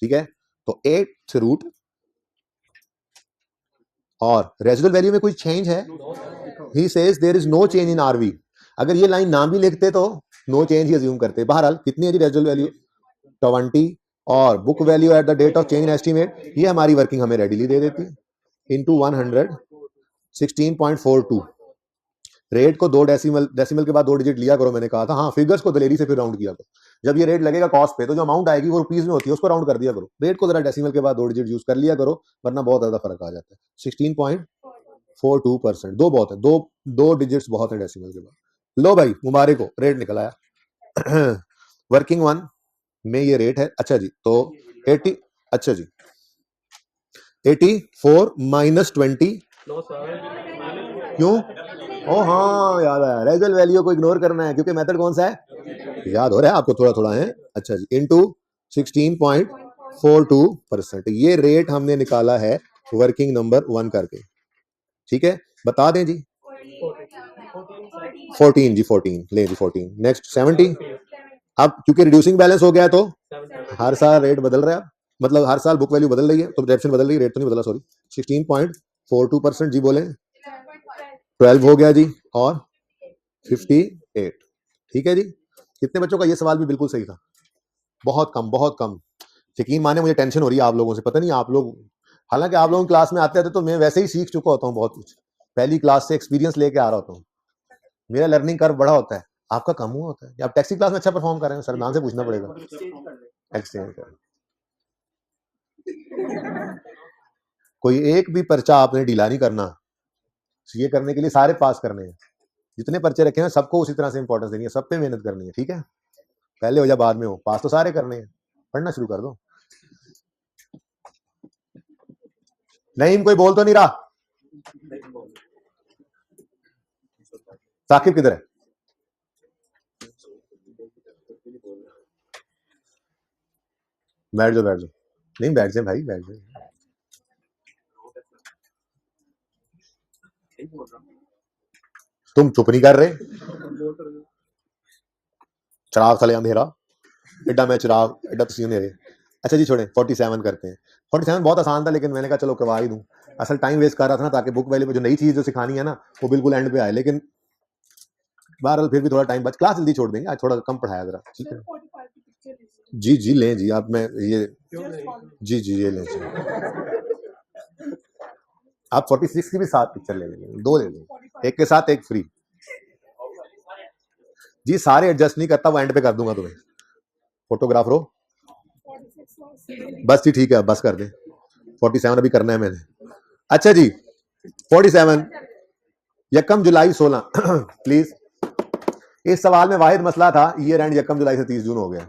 ठीक है, तो 8th रूट, और रेजिडुअल वैल्यू में कोई चेंज है? He says there is no change in RV. अगर ये लाइन ना भी लिखते तो नो चेंज ही अज्यूम करते। बहरहाल कितनी है जी रेजिडुअल वैल्यू? 20, और book value at the date of change in estimate, ये हमारी वर्किंग हमें रेडिली दे देती है, इनटू 100 16.42। रेट को 2 डेसिमल के बाद 2 डिजिट लिया करो, मैंने कहा था। हाँ, फिगर्स को दलेरी से फिर राउंड किया करो। जब ये रेट लगेगा कॉस्ट पे तो जो अमाउंट आएगी वो रुपीज में होती है, उसको राउंड कर दिया करो। रेट को जरा डेसिमल के बाद 2 डिजिट यूज कर लिया करो, वरना बहुत ज्यादा फर्क आ जाता है। 16.42%, 2 बहुत है, 2 डिजिट्स बहुत है डेसिमल के बाद। लो भाई, मुबारक हो, रेट निकल आया। वर्किंग 1 में ये रेट है। अच्छा जी, तो 80, अच्छा जी 84 - 20 क्यों? ओ हाँ, याद आया, रेजिडुअल वैल्यू को इग्नोर करना है क्योंकि मेथड कौन सा है? याद हो रहा है आपको थोड़ा थोड़ा है। अच्छा जी, इनटू 16.42%, ये रेट हमने निकाला है वर्किंग नंबर 1 करके। ठीक है, बता दें जी 14 जी, 14 ले जी, 14। नेक्स्ट 70। अब क्योंकि रिड्यूसिंग बैलेंस हो गया है तो हर साल रेट बदल रहा है, मतलब हर साल बुक वैल्यू बदल रही है, तो डेप्शन बदल रही है, रेट तो नहीं बदला, सॉरी। 16.42% जी, बोले 12 हो गया जी, और 58। ठीक है जी। कितने बच्चों का ये सवाल भी बिल्कुल सही था? बहुत कम, बहुत कम। यकीन माने मुझे टेंशन हो रही है आप लोगों से, पता नहीं आप लोग, हालांकि आप लोग क्लास में आते थे तो मैं वैसे ही सीख चुका होता हूँ बहुत कुछ, पहली क्लास से एक्सपीरियंस लेके आ रहा होता हूँ, मेरा लर्निंग कर्व बड़ा होता है, आपका कम हुआ होता है। आप टैक्सी क्लास में अच्छा परफॉर्म कर रहे हैं, सरदान से पूछना पड़ेगा। एक्सचेंज कर, कोई एक भी पर्चा आपने ढीला नहीं करना, ये करने के लिए सारे पास करने हैं। जितने पर्चे रखे हैं सबको उसी तरह से इंपॉर्टेंस देनी है, सब पे मेहनत करनी है। ठीक है, पहले हो या बाद में हो, पास तो सारे करने हैं। पढ़ना शुरू कर दो। नहीं, कोई बोल तो नहीं रहा। साकिब किधर है? बैठ जाओ, बैठ जाओ। नहीं, बैठ जाए भाई, बैठ जाए। तुम चुप नहीं कर रहे? चिराग साले अंधेरा, एडा मैं चिराग, एडा तुसी अंधेरे। अच्छा जी, छोड़े, 47 करते हैं। 47 बहुत आसान था, लेकिन मैंने कहा चलो करवा ही दूं। असल टाइम वेस्ट कर रहा था ना, ताकि बुक वैल्यू पे जो नई चीज जो सिखानी है ना वो बिल्कुल एंड पे आए, लेकिन बहरहाल फिर भी थोड़ा टाइम बच, क्लास जल्दी छोड़ देंगे, आज थोड़ा कम पढ़ाया जरा। ठीक है जी, जी लें जी आप, मैं ये जी जी ये लें जी। आप 46 की भी 7 पिक्चर ले लेंगे, 2 ले लेंगे, एक के साथ एक फ्री। जी सारे एडजस्ट नहीं करता, वो एंड पे कर दूंगा तुम्हें। फोटोग्राफर हो बस जी, ठीक है, बस कर दे। 47 अभी करना है मैंने। अच्छा जी 47 यकम जुलाई 16 प्लीज। इस सवाल में वाहिद मसला था ईयर एंड यकम जुलाई से 30 जून हो गया।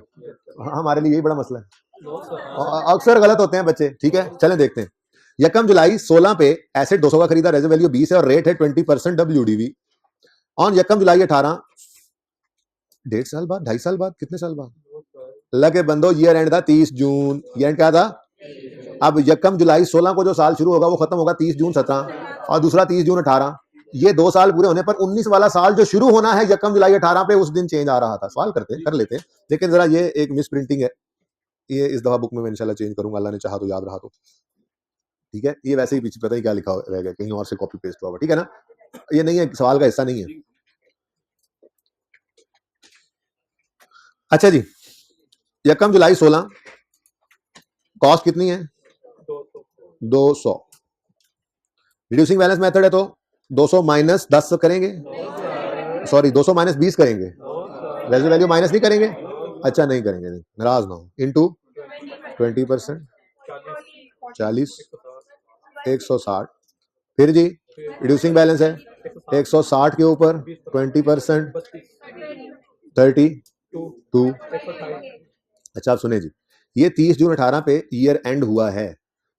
हमारे लिए यही बड़ा मसला है, अक्सर गलत होते हैं बच्चे। ठीक है चलें देखते हैं। यकम जुलाई 16 पे एसेट 200 का खरीदा, रेजर्व वैल्यू 20 है और रेट है 20% WDV। ऑन यकम जुलाई 18 1.5 साल बाद 2.5 साल बाद कितने साल बाद अल्लाह के बंदो ईयर एंड था 30 जून। ईयर एंड क्या था? अब यकम जुलाई 16 को जो साल शुरू होगा वो खत्म होगा 30 जून 17 और दूसरा 30 जून 18। ये 2 साल पूरे होने पर 19 वाला साल जो शुरू होना है यकम जुलाई 18 पे, उस दिन चेंज आ रहा था। सवाल कर लेते हैं, लेकिन जरा ये एक मिस प्रिंटिंग है, ये इस दफा बुक में मैं इंशाल्लाह चेंज करूंगा, अल्लाह ने चाहा तो, याद रहा तो। ठीक है ये वैसे ही पीछे पता ही क्या लिखा रह गया, कहीं और से कॉपी पेस्ट हुआ। ठीक है ना, ये नहीं है, सवाल का हिस्सा नहीं है। अच्छा जी यकम जुलाई 16 कॉस्ट कितनी है? 200। रिड्यूसिंग बैलेंस मेथड है तो 200 माइनस 10 करेंगे, सॉरी 200 माइनस 20 करेंगे, रेजर्व वैल्यू माइनस नहीं करेंगे। अच्छा नहीं करेंगे, नाराज ना हो। इनटू 20% 40 160। फिर जी रिड्यूसिंग बैलेंस है 160 के ऊपर 20% 32। अच्छा आप सुने जी, ये 30 जून 18 पे ईयर एंड हुआ है।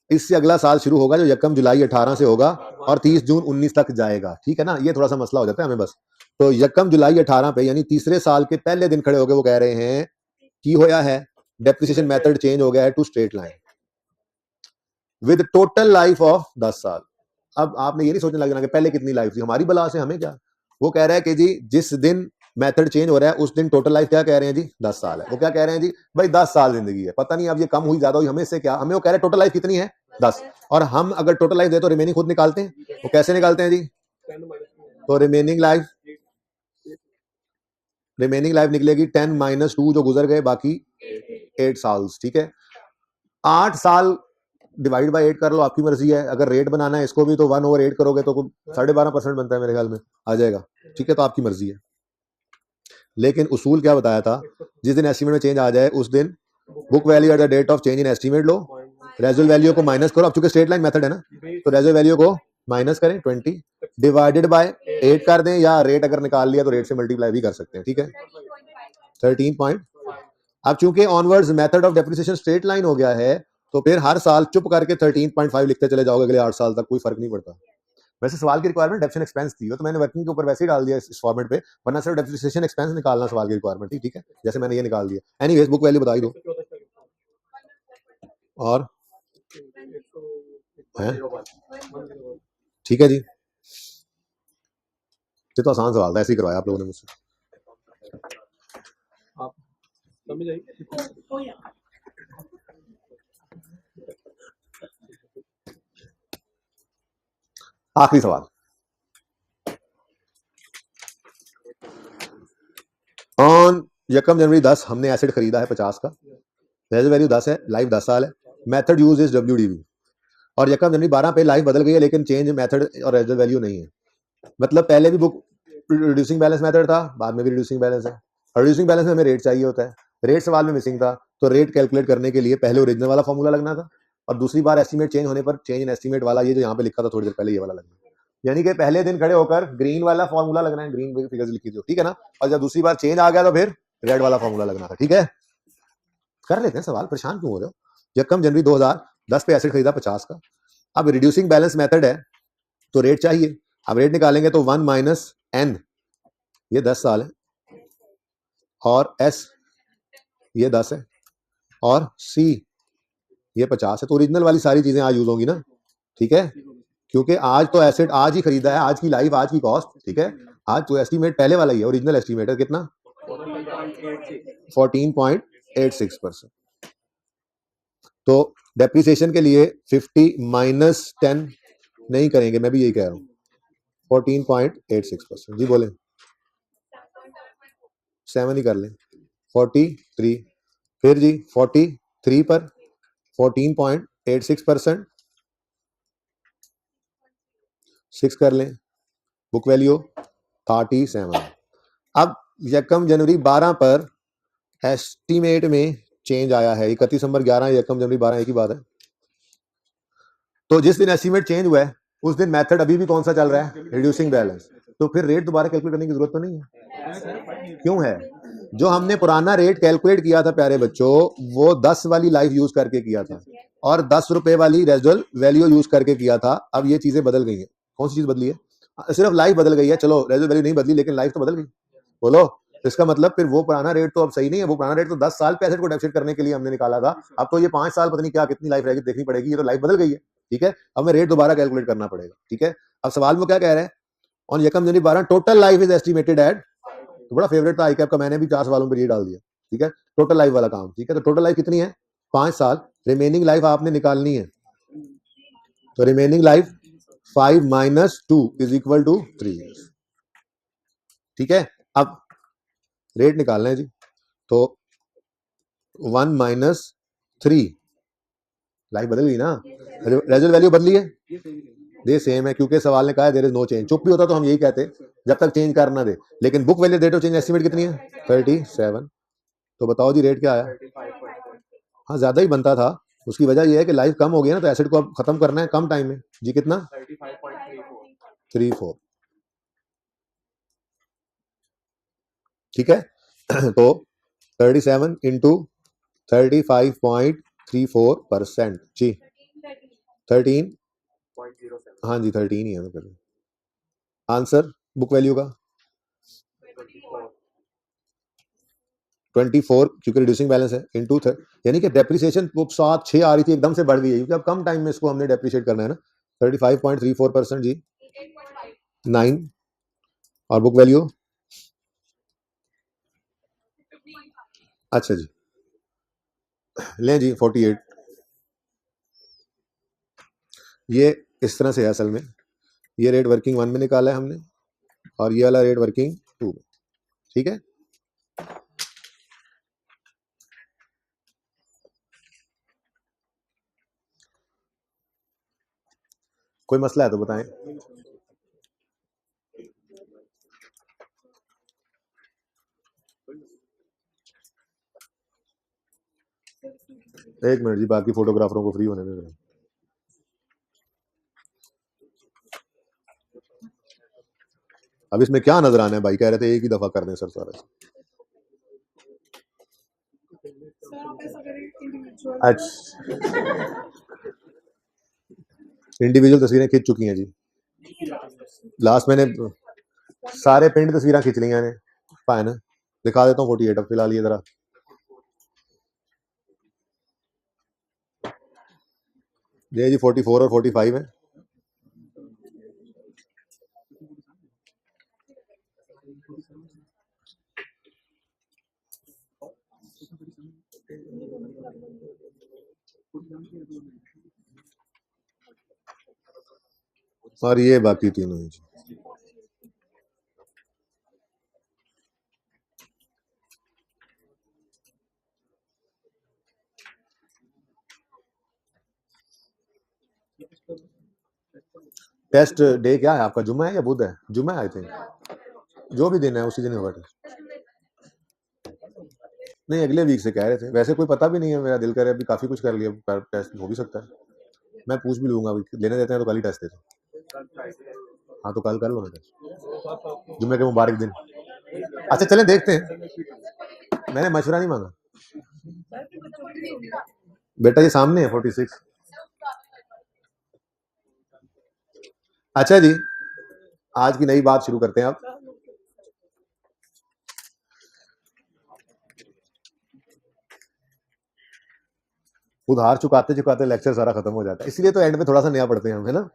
इससे अगला साल शुरू होगा जो यकम जुलाई 18 से होगा और 30 जून 19 तक जाएगा। ठीक है ना, ये थोड़ा सा मसला हो जाता है हमें बस। तो यकम जुलाई 18 पे यानी तीसरे साल के पहले दिन खड़े हो गए, वो कह रहे हैं की होया है डेप्रिसिएशन मेथड चेंज हो गया है to straight line with total life of 10 साल। अब आपने ये नहीं सोचने लगना कि पहले कितनी लाइफ थी, हमारी बला से हमें क्या। वो कह रहा है कि जी जिस दिन मेथड चेंज हो रहा है उस दिन टोटल लाइफ क्या कह रहे हैं जी 10 साल है। वो क्या कह रहे हैं जी भाई 10 साल जिंदगी है, पता नहीं अब ये कम हुई ज्यादा हुई हमें से क्या, हमें वो कह रहे हैं टोटल लाइफ कितनी है 10। और हम अगर टोटल लाइफ दे तो रिमेनिंग खुद निकालते हैं। वो कैसे निकालते हैं जी? तो रिमेनिंग लाइफ निकलेगी 10 माइनस 2 जो गुजर गए, बाकी 8 साल। ठीक है 8 साल डिवाइड बाय 8 कर लो, आपकी मर्जी है। अगर रेट बनाना है इसको भी तो 1/8 करोगे तो 12.5% बनता है मेरे ख्याल में, आ जाएगा। ठीक है तो आपकी मर्जी है, लेकिन उसूल क्या बताया था, जिस दिन एस्टीमेट में चेंज आ जाए उस दिन book value at the date of change in estimate लो, रेजल वैल्यू को माइनस करो। अब चूंकि स्ट्रेट लाइन मेथड है ना, तो रेजल वैल्यू को माइनस करें 20 डिवाइडेड बाय 8 कर दें, या रेट अगर निकाल लिया तो रेट से मल्टीप्लाई भी कर सकते हैं। ठीक है 13 पॉइंट। अब चूंकि onwards method of depreciation straight line हो गया है, तो फिर हर साल चुप करके 13.5 लिखते चले जाओगे अगले 8 साल तक, कोई फर्क नहीं पड़ता। वैसे सवाल की रिक्वायरमेंट डेप्रिसिएशन एक्सपेंस थी, तो मैंने वर्किंग के ऊपर वैसे ही डाल दिया इस फॉर्मेट पे, वरना सिर्फ डेप्रिसिएशन एक्सपेंस निकालना सवाल की रिक्वायरमेंट थी। ठीक है जैसे मैंने ये निकाल दिया। एनीवेज बुक वैल्यू बता ही दो। और है ठीक है जी, ये तो आसान सवाल था, ऐसे ही करवाया आप लोगों ने मुझसे। आखिरी सवाल, ऑन यकम जनवरी 10 हमने एसेट खरीदा है 50 का, रेजर्व वैल्यू 10 है, लाइफ 10 साल है, मेथड यूज इज WDV। और यकम जनवरी 12 पे लाइफ बदल गई है लेकिन चेंज मेथड और रेजर्व वैल्यू नहीं है। मतलब पहले भी बुक रिड्यूसिंग बैलेंस मेथड था, बाद में भी रिड्यूसिंग बैलेंस है। और रिड्यूसिंग बैलेंस में हमें रेट चाहिए होता है, रेट सवाल में मिसिंग था, तो रेट कैलकुलेट करने के लिए पहले ओरिजिनल वाला फॉर्मूला लगना था और दूसरी बार एस्टीमेट चेंज होने पर चेंज इन एस्टीमेट वाला, ये जो यहाँ पे लिखा था थोड़ी देर पहले, ये वाला लगना। यानी कि पहले दिन खड़े होकर ग्रीन वाला फॉर्मूला लगना है, ग्रीन फिगर्स लिखी थी। ठीक है ना, और जब दूसरी बार चेंज आ गया तो फिर रेड वाला फॉर्मूला लगना था। ठीक है कर लेते हैं सवाल, परेशान क्यों हो रहे हो। यकम जनवरी 2010 पे एसेट खरीदा 50 का, अब रिड्यूसिंग बैलेंस मेथड है तो रेट चाहिए। अब रेट निकालेंगे तो 1 माइनस n, ये 10 साल है, और s ये 10 है, और c ये 50 है। तो ओरिजिनल वाली सारी चीजें आज यूज होंगी ना। ठीक है क्योंकि आज तो एसेट आज ही खरीदा है, आज की लाइफ आज की कॉस्ट। ठीक है आज तो एस्टीमेट पहले वाला ही है, ओरिजिनल एस्टीमेट है कितना 14.86%। तो डेप्रिसिएशन के लिए 50 माइनस 10 नहीं करेंगे, मैं भी यही कह रहा हूँ, 14.86%। जी बोले 7 ही कर लें, 43। फिर जी 43 पर 14.86%, 6 कर लें, बुक वैल्यू 37। अब यकम जनवरी 12 पर एस्टीमेट में चेंज आया है, 31 दिसंबर 11 यकम जनवरी 12 एक ही बात है। तो जिस दिन एस्टीमेट चेंज हुआ है उस दिन मेथड अभी भी कौन सा चल रहा है, रिड्यूसिंग बैलेंस, तो फिर रेट दोबारा कैलकुलेट करने की जरूरत तो नहीं है। क्यों है? जो हमने पुराना रेट कैलकुलेट किया था प्यारे बच्चों, वो 10 वाली लाइफ यूज करके किया था और 10 रुपए वाली रेजिडुअल वैल्यू यूज करके किया था। अब ये चीजें बदल गई हैं। कौन सी चीज बदली है? सिर्फ लाइफ बदल गई है, चलो रेजिडुअल वैल्यू नहीं बदली लेकिन लाइफ तो बदल गई। बोलो, इसका मतलब फिर वो पुराना रेट तो अब सही नहीं है। वो पुराना रेट तो 10 साल पे एसेट को डेप्रिसिएट करने के लिए हमने निकाला था, अब तो ये 5 साल पता नहीं क्या कितनी लाइफ रहेगी देखनी पड़ेगी, ये तो लाइफ बदल गई है। ठीक है, अब हमें रेट दोबारा कैलकुलेट करना पड़ेगा। ठीक है, अब सवाल में क्या कह रहे हैं, ऑन यकम January 12 total life is estimated at, तो बड़ा फेवरेट था आईकैप का, मैंने भी 4 सवालों पर ये डाल दिया। ठीक है, टोटल लाइफ वाला काम। ठीक है, तो टोटल लाइफ कितनी है? 5 साल। रिमेनिंग लाइफ आपने निकालनी है, तो remaining life 5 minus 2 is equal to 3 years। ठीक है, अब रेट निकालना है जी, तो 1 माइनस 3, लाइफ बदल गई ना, रेजल वैल्यू बदली है, दे सेम है, क्योंकि सवाल ने कहा है देयर इज नो चेंज। चुप भी होता तो हम यही कहते जब तक चेंज कर ना दे, लेकिन book value rate of change estimate कितनी है? 37। तो बताओ जी रेट क्या आया? हाँ, ज्यादा ही बनता था। उसकी वजह यह है कि लाइफ कम हो गई ना, तो एसेट को अब खत्म करना है कम टाइम में जी। कितना? 35.34। ठीक है, तो 37 इंटू 35.34% जी, 13। हाँ जी 13 ही है। तो आंसर बुक वैल्यू का 24, क्योंकि रिड्यूसिंग बैलेंस है, इंटू यानी कि डेप्रिसिएशन 7-6 आ रही थी, एकदम से बढ़ गई है क्योंकि अब कम टाइम में इसको हमने डेप्रिशिएट करना है ना। 35.34% जी, 9। और बुक वैल्यू, अच्छा जी लें जी 48। ये इस तरह से है असल में, ये रेट वर्किंग 1 में निकाला है हमने और ये वाला रेट वर्किंग 2 में। ठीक है, कोई मसला है तो बताएं। एक मिनट जी, बाकी फोटोग्राफरों को फ्री होने में। अब इसमें क्या नजर आना है भाई? कह रहे थे एक ही दफा कर दें सर सारा। अच्छा, इंडिविजुअल तस्वीरें खिंच चुकी हैं जी, लास्ट मैंने सारे प्रिंट तस्वीरें खिंच ली ने पाए ना। दिखा देता हूँ 48। अब फिलहाल ये जरा ये जी 44 और 45 है। और ये बाकी तीनों है जी। टेस्ट डे क्या है आपका? जुम्मा है या बुध है? जुम्मा है आई थिंक, जो भी दिन है उसी दिन होगा टेस्ट। नहीं, अगले वीक से कह रहे थे, वैसे कोई पता भी नहीं है, मेरा दिल करे अभी काफी कुछ कर लिया, पर टेस्ट हो भी सकता है। मैं पूछ भी लूंगा, लेने देते हैं तो कल ही टेस्ट देते। हाँ तो कल कर लो ना टेस्ट, जुम्मे के मुबारक दिन। अच्छा चलें देखते हैं, मैंने मशवरा नहीं मांगा बेटा, ये सामने है 46। अच्छा जी, आज की नई बात शुरू करते हैं आप। उधार चुकाते चुकाते लेक्चर सारा खत्म हो जाता है, इसलिए तो एंड में थोड़ा सा नया पढ़ते हैं हम, है ना।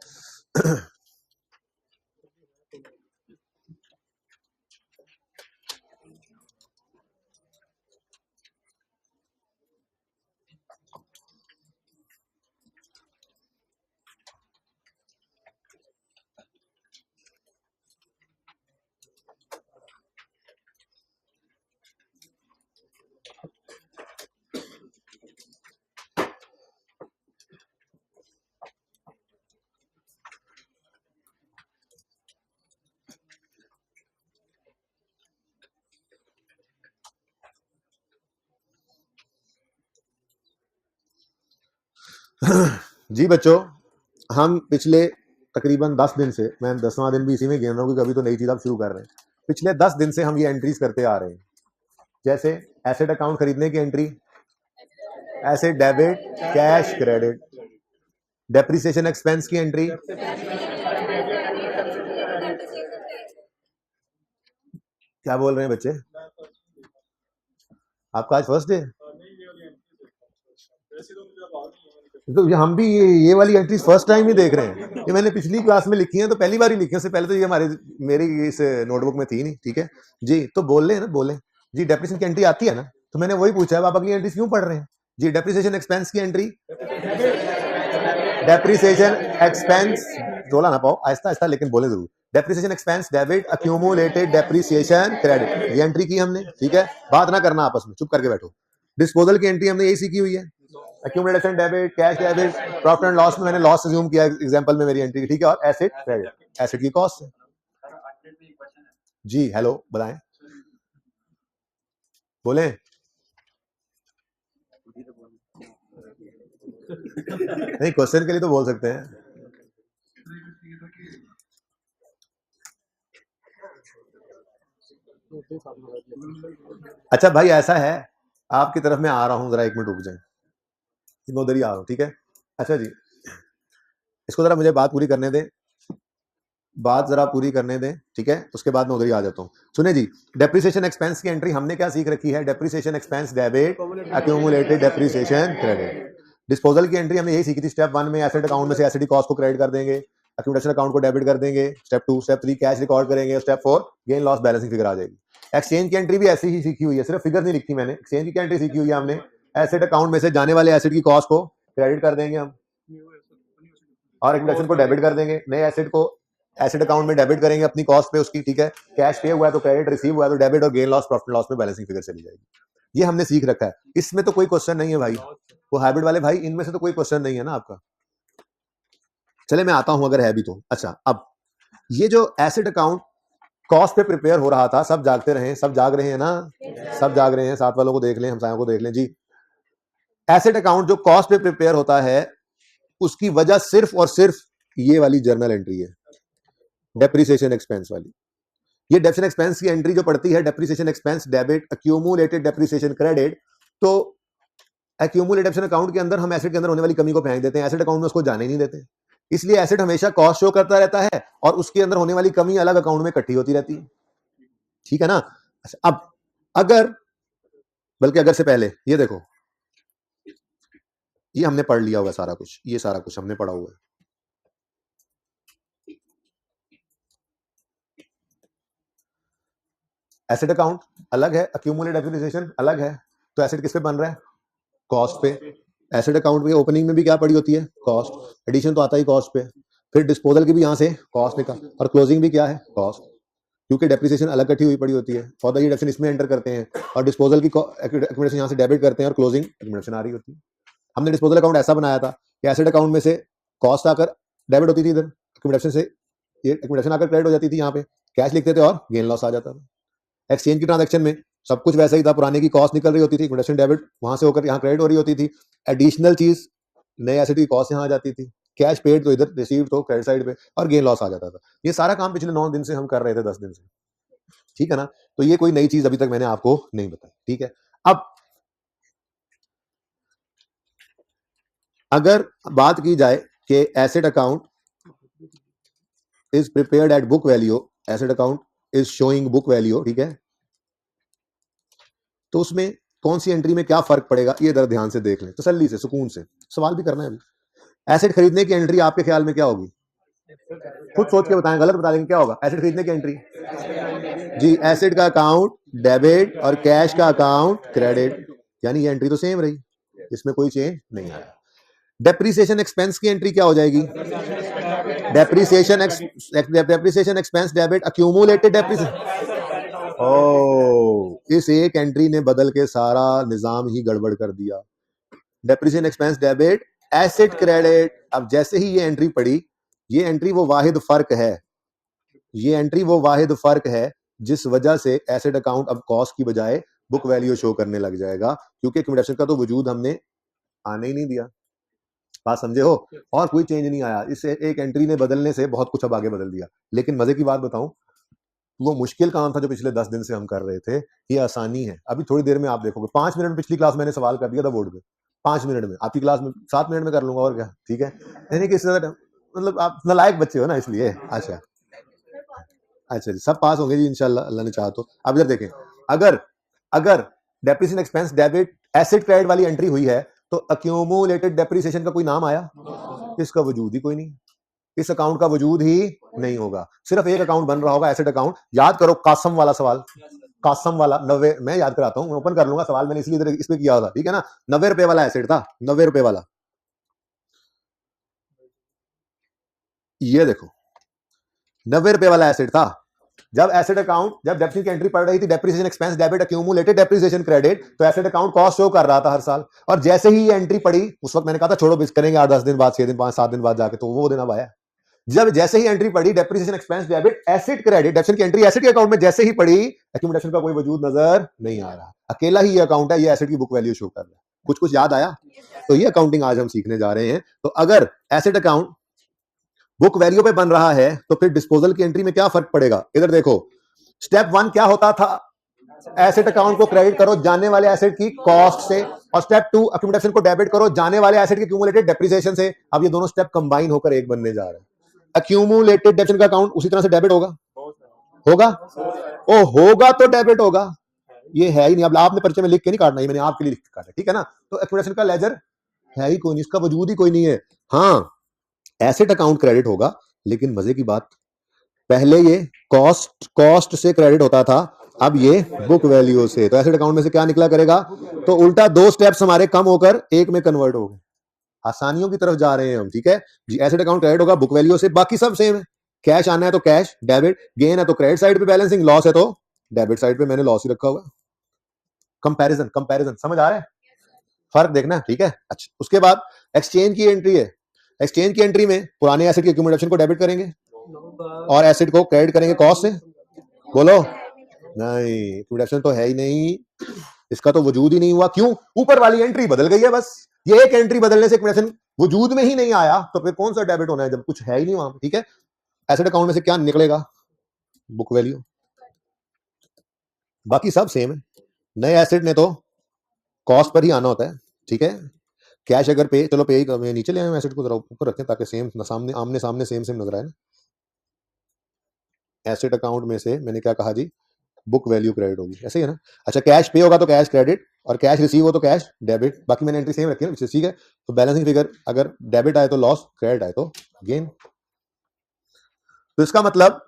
जी बच्चों, हम पिछले तकरीबन 10 दिन से, मैं 10वां दिन भी इसी में गिन रहा हूँ क्योंकि अभी तो नई चीज आप शुरू कर रहे हैं। पिछले 10 दिन से हम ये एंट्रीज करते आ रहे हैं। जैसे एसेट अकाउंट खरीदने की entry, asset debit, cash credit, depreciation expense की एंट्री, क्या बोल रहे हैं बच्चे? आपका आज फर्स्ट डे? तो हम भी ये वाली एंट्रीज फर्स्ट टाइम ही देख रहे हैं। ये मैंने पिछली क्लास में लिखी है, तो पहली बार ही लिखी है। उससे पहले तो ये मेरी इस नोटबुक में थी नहीं। ठीक है जी, तो बोल रहे हैं ना, बोले जी डेप्रिसिएशन की एंट्री आती है ना, तो मैंने वही पूछा है, आप अगली एंट्रीज क्यों पढ़ रहे हैं जी? डेप्रिसिएशन एक्सपेंस की एंट्री, डेप्रिसिएशन एक्सपेंस, जोला ना पाओ, आहिस्ता आहिस्ता लेकिन बोले जरूर। Depreciation expense debit, accumulated depreciation credit, ये एंट्री की हमने। ठीक है, बात ना करना आपस में, चुप करके बैठो। डिस्पोजल की एंट्री हमने यही सीखी हुई है, accumulation debit, cash debit, profit and loss में मैंने लॉस अज्यूम किया एग्जांपल में मेरी एंट्री की। ठीक है, और एसेट क्रेडिट, एसेट की कॉस्ट है जी। हेलो बताएं, बोले नहीं, क्वेश्चन के लिए तो बोल सकते हैं। अच्छा भाई, ऐसा है, आपकी तरफ मैं आ रहा हूं, जरा 1 मिनट रुक जाए, मैं उधर ही आ रहा हूं। ठीक है, अच्छा जी, इसको जरा मुझे बात पूरी करने दें, बात जरा पूरी करने दें। ठीक है, उसके बाद मैं उधर ही आ जाता हूँ। सुने जी, डेप्रिसिएशन एक्सपेंस की एंट्री हमने क्या सीख रखी है? Depreciation expense debit, accumulated depreciation credit. Disposal की एंट्री हमने यही सीखी थी, स्टेप 1 में एसेट अकाउंट में से एसेट की कॉस्ट को क्रेडिट कर देंगे, अक्यूमुलेशन अकाउंट को डेबिट कर देंगे, स्टेप 2, स्टेप 3 कैश रिकॉर्ड करेंगे, step 4 gain loss balancing figure आ जाएगी। एक्सचेंज की एंट्री भी ऐसी ही सीखी हुई है, सिर्फ फिगर नहीं लिखी मैंने, एक्सचेंज की एंट्री सीखी हुई है हमने। एसेट अकाउंट में से जाने वाले एसेट की कॉस्ट को क्रेडिट कर देंगे हम, और एक्यूमुलेशन को डेबिट कर देंगे, नए एसेट को एसेट अकाउंट में डेबिट करेंगे अपनी कॉस्ट पे उसकी। ठीक है, कैश पे हुआ है तो क्रेडिट, रिसीव हुआ है तो डेबिट, और गेन लॉस प्रॉफिट लॉस में बैलेंसिंग फिगर चली जाएगी। ये हमने सीख रखा है, इसमें तो कोई क्वेश्चन नहीं है भाई। वो हैबिट वाले भाई, इनमें से तो कोई क्वेश्चन नहीं है ना आपका। चले मैं आता हूं अगर है भी तो। अच्छा, अब ये जो एसेट अकाउंट कॉस्ट पे प्रिपेयर हो रहा था, सब जागते रहे, सब जाग रहे हैं ना, सब जाग रहे हैं, साथ वालों को देख लें, हमसायों को देख लें जी। एसेट अकाउंट जो कॉस्ट पे प्रिपेयर होता है, उसकी वजह सिर्फ और सिर्फ ये वाली जर्नल एंट्री है, डेप्रिसिएशन एक्सपेंस वाली। ये डेप्रिसिएशन एक्सपेंस की एंट्री जो पड़ती है, depreciation expense debit, accumulated depreciation credit, तो अक्यूमुलेटेड अकाउंट के अंदर हम एसेट के अंदर होने वाली कमी को फेंक देते हैं, एसेट अकाउंट में उसको जाने नहीं देते। इसलिए एसेट हमेशा कॉस्ट शो करता रहता है और उसके अंदर होने वाली कमी अलग अकाउंट में इकट्ठी होती रहती है। ठीक है ना? अब अगर, बल्कि अगर से पहले ये देखो, ये हमने पढ़ लिया होगा सारा कुछ, ये सारा कुछ हमने पढ़ा हुआ है। एसेट अकाउंट अलग है, अक्यूमुलेटेड डेप्रिसिएशन अलग है, तो एसेट किस पे बन रहा है? कॉस्ट पे। एसेट अकाउंट में ओपनिंग में भी क्या पड़ी होती है? कॉस्ट, एडिशन तो आता ही कॉस्ट पे, फिर डिस्पोजल की भी यहां से कॉस्ट निकाल, और क्लोजिंग भी क्या है? कॉस्ट, क्योंकि डेप्रिसिएशन अलग कटी हुई पड़ी होती है, फॉर द डिडक्शन इसमें एंटर करते हैं, और डिस्पोजल की एक्यूमुलेशन यहां से डेबिट करते हैं, और क्लोजिंग एक्यूमुलेशन आ रही होती है। हमने डिस्पोजल अकाउंट ऐसा बनाया था कि एसेट अकाउंट में से कॉस्ट आकर डेबिट होती थी, इधर एक्यूमुलेशन से ये एक्यूमुलेशन आकर क्रेडिट हो जाती थी, यहाँ पे कैश लिखते थे और गेन लॉस आ जाता था। एक्सचेंज की ट्रांजैक्शन में सब कुछ वैसा ही था, पुराने की कॉस्ट निकल रही होती थी, एक्यूमुलेशन डेबिट वहां से होकर यहाँ क्रेडिट हो रही होती थी, एडिशनल चीज नए एसेट की कॉस्ट यहाँ आ जाती थी, कैश पेड तो इधर, रिसीव तो क्रेडिट साइड पे, और गेन लॉस आ जाता था। ये सारा काम पिछले 9 दिन से हम कर रहे थे, 10 दिन से। ठीक है ना? तो ये कोई नई चीज अभी तक मैंने आपको नहीं बताई। ठीक है, अब अगर बात की जाए कि asset account is prepared at book value, asset account is showing book value, ठीक है, तो उसमें कौन सी एंट्री में क्या फर्क पड़ेगा, ये जरा ध्यान से देख लें, तसल्ली से, सुकून से। सवाल भी करना है अभी। एसेट खरीदने की एंट्री आपके ख्याल में क्या होगी? खुद सोच के बताएं, गलत बता देंगे, क्या होगा एसेट खरीदने की एंट्री? जी, एसेट का अकाउंट डेबिट और कैश का अकाउंट क्रेडिट, यानी ये एंट्री तो सेम रही, इसमें कोई चेंज नहीं आया। डेप्रिसिएशन एक्सपेंस की एंट्री क्या हो जाएगी? Depreciation expense debit, accumulated depreciation. ओ, इस एक एंट्री ने बदल के सारा निजाम ही गड़बड़ कर दिया। Depreciation expense debit, asset credit. अब जैसे ही ये एंट्री पड़ी, ये एंट्री वो वाहिद फर्क है, ये एंट्री वो वाहिद फर्क है जिस वजह से एसेट अकाउंट अब कॉस्ट की बजाय बुक वैल्यू शो करने लग जाएगा, क्योंकि एक्यूमुलेशन का तो वजूद हमने आने ही नहीं दिया। बात समझे हो? और कोई चेंज नहीं आया, इस एक एंट्री ने बदलने से बहुत कुछ अब आगे बदल दिया। लेकिन मजे की बात बताऊं, वो मुश्किल काम था जो पिछले 10 दिन से हम कर रहे थे, ये आसानी है। अभी थोड़ी देर में आप देखोगे, 5 मिनट में पिछली क्लास मैंने सवाल कर दिया था बोर्ड पे, 5 मिनट में। आपकी क्लास में 7 मिनट में कर लूंगा, और क्या। ठीक है, यानी कि मतलब आप नालायक बच्चे हो ना, इसलिए। अच्छा अच्छा जी, सब पास होंगे जी इंशाल्लाह, अल्लाह ने चाहा तो। अब इधर देखें, अगर अगर depreciation expense debit asset credit वाली एंट्री हुई है, तो अक्यूमुलेटेड डेप्रिसिएशन का कोई नाम आया? इसका वजूद ही कोई नहीं, इस अकाउंट का वजूद ही नहीं होगा। सिर्फ एक अकाउंट बन रहा होगा, एसेट अकाउंट। याद करो कासम वाला सवाल, कासम वाला 90, मैं याद कराता हूं, मैं ओपन कर लूंगा सवाल, मैंने इसलिए इस पे किया था, ठीक है ना। 90 रुपए वाला एसेट था, 90 रुपए वाला। ये देखो 90 रुपए वाला एसेट था। जब एसेट अकाउंट, जब डेप्रिसिएशन की एंट्री पड़ रही थी, depreciation expense debit accumulated depreciation credit, तो एसेट अकाउंट कॉस्ट शो कर रहा था हर साल। और जैसे ही ये एंट्री पड़ी, उस वक्त मैंने कहा था छोड़ो करेंगे 8-10 दिन बाद, 6 दिन 5-7 दिन बाद जाके, तो वो दिन अब आया। जब जैसे ही एंट्री पड़ी depreciation expense debit asset credit, depreciation की एंट्री एसेट के अकाउंट में जैसे ही पड़ी, एक्यूमुलेशन का कोई वजूद नजर नहीं आ रहा, अकेला ही ये अकाउंट है, ये एसेट की बुक वैल्यू शो कर रहा है। कुछ कुछ याद आया? तो ये अकाउंटिंग आज हम सीखने जा रहे हैं। तो अगर एसेट अकाउंट बुक वैल्यू पे बन रहा है, तो फिर डिस्पोजल की एंट्री में क्या फर्क पड़ेगा? इधर देखो, स्टेप 1 क्या होता था? एसेट अकाउंट को क्रेडिट करो जाने वाले एसेट की कॉस्ट से, और स्टेप 2 अक्यूमुलेशन को डेबिट करो जाने वाले एसेट की अक्यूमुलेटेड डेप्रिसिएशन से। अब ये दोनों स्टेप कंबाइन होकर एक बनने जा रहे हैं। अक्यूमुलेटेड डेप्रिसिएशन का अकाउंट उसी तरह से डेबिट होगा, होगा ओ होगा तो डेबिट होगा, ये है ही नहीं। अब आपने परिचय में लिख के नहीं काटना, ये मैंने आपके लिए लिख के काटा, ठीक है ना। तो एक्यूमुलेशन का लेजर है ही कोई नहीं, इसका वजूद ही कोई नहीं है। हाँ, एसेट अकाउंट क्रेडिट होगा, लेकिन मजे की बात, पहले ये कॉस्ट से क्रेडिट होता था, अब ये बुक वैल्यू से। तो एसेट अकाउंट में से क्या निकला करेगा? तो उल्टा 2 स्टेप्स हमारे कम होकर एक में कन्वर्ट हो गए। आसानियों की तरफ जा रहे हैं हम, ठीक है जी। एसेट अकाउंट क्रेडिट होगा बुक वैल्यू से, बाकी सब सेम है। कैश आना है तो कैश डेबिट, गेन है तो क्रेडिट साइड पे बैलेंसिंग, लॉस है तो डेबिट साइड पे मैंने लॉस ही रखा हुआ। कंपैरिजन कंपैरिजन समझ आ रहा है? फर्क देखना, ठीक है। अच्छा, उसके बाद एक्सचेंज की एंट्री है। एक्सचेंज की एंट्री में पुराने एसेट की एक्यूमुलेशन को डेबिट करेंगे और एसेट को क्रेडिट करेंगे कॉस्ट से। बोलो नहीं, एक्यूमुलेशन तो है ही नहीं, इसका तो वजूद ही नहीं हुआ। क्यों? ऊपर वाली एंट्री बदल गई है, बस ये एक एंट्री बदलने से एक्यूमुलेशन वजूद में ही नहीं आया, तो फिर कौन सा डेबिट होना है जब कुछ है ही नहीं वहां, ठीक है। एसेट अकाउंट में से क्या निकलेगा? बुक वैल्यू, बाकी सब सेम है। नए एसेट ने तो कॉस्ट पर ही आना होता है, ठीक है। कैश अगर पे, चलो पे ही नीचे ले आए एसेट को, जरा ऊपर रखें ताकि सेम सामने आमने सामने सेम नजर आए ना। एसेट अकाउंट में से मैंने क्या कहा जी? बुक वैल्यू क्रेडिट होगी, ऐसे ही है ना। अच्छा, कैश पे होगा तो कैश क्रेडिट, और कैश रिसीव हो तो कैश डेबिट, बाकी मैंने एंट्री सेम रखी है, ठीक है। तो बैलेंसिंग फिगर अगर डेबिट आए तो लॉस, क्रेडिट आए तो गेन। तो इसका मतलब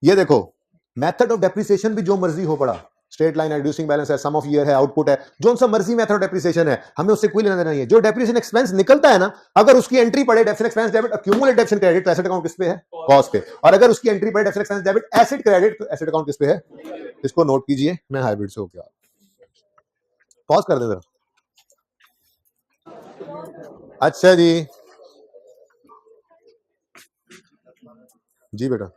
ये देखो, मेथड ऑफ डेप्रिसिएशन भी जो मर्जी हो पड़ा, स्ट्रेट लाइन है, रिड्यूसिंग बैलेंस है, सम ऑफ ईयर है, आउटपुट है, जो सा मर्जी मेथड ऑफ डेप्रिसिएशन है, हमें उससे कोई लेना देना नहीं है। जो डेप्रिसिएशन एक्सपेंस निकलता है ना, अगर उसकी एंट्री पड़े depreciation expense debit accumulated depreciation credit, तो एसेट अकाउंट किस पे है? कॉस्ट पे। और अगर उसकी एंट्री पड़े depreciation expense debit asset credit, तो एसेट अकाउंट किस पे है? इसको नोट कीजिए, मैं हाइब्रिड से हो गया। पॉज कर दें जरा। अच्छा जी, जी बेटा।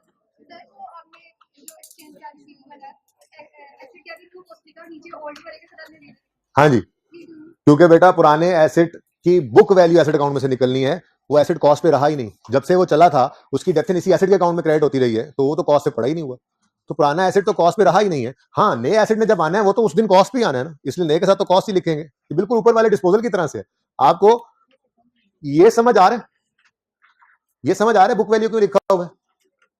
हाँ जी, क्योंकि बेटा पुराने एसेट की बुक वैल्यू एसेट अकाउंट में से निकलनी है, वो एसेट कॉस्ट पे रहा ही नहीं। जब से वो चला था, उसकी डेप्थ इसी एसेट के अकाउंट में क्रेडिट होती रही है, तो वो तो कॉस्ट पे पड़ा ही नहीं हुआ। तो पुराना एसेट तो कॉस्ट पे रहा ही नहीं है। हाँ, नए एसेट ने जब आना है, वो तो उस दिन कॉस्ट पे आना है ना, इसलिए नए के साथ तो कॉस्ट ही लिखेंगे। बिल्कुल ऊपर वाले डिस्पोजल की तरह से। आपको ये समझ आ रहा है? ये समझ आ रहा है बुक वैल्यू क्यों लिखा हुआ है?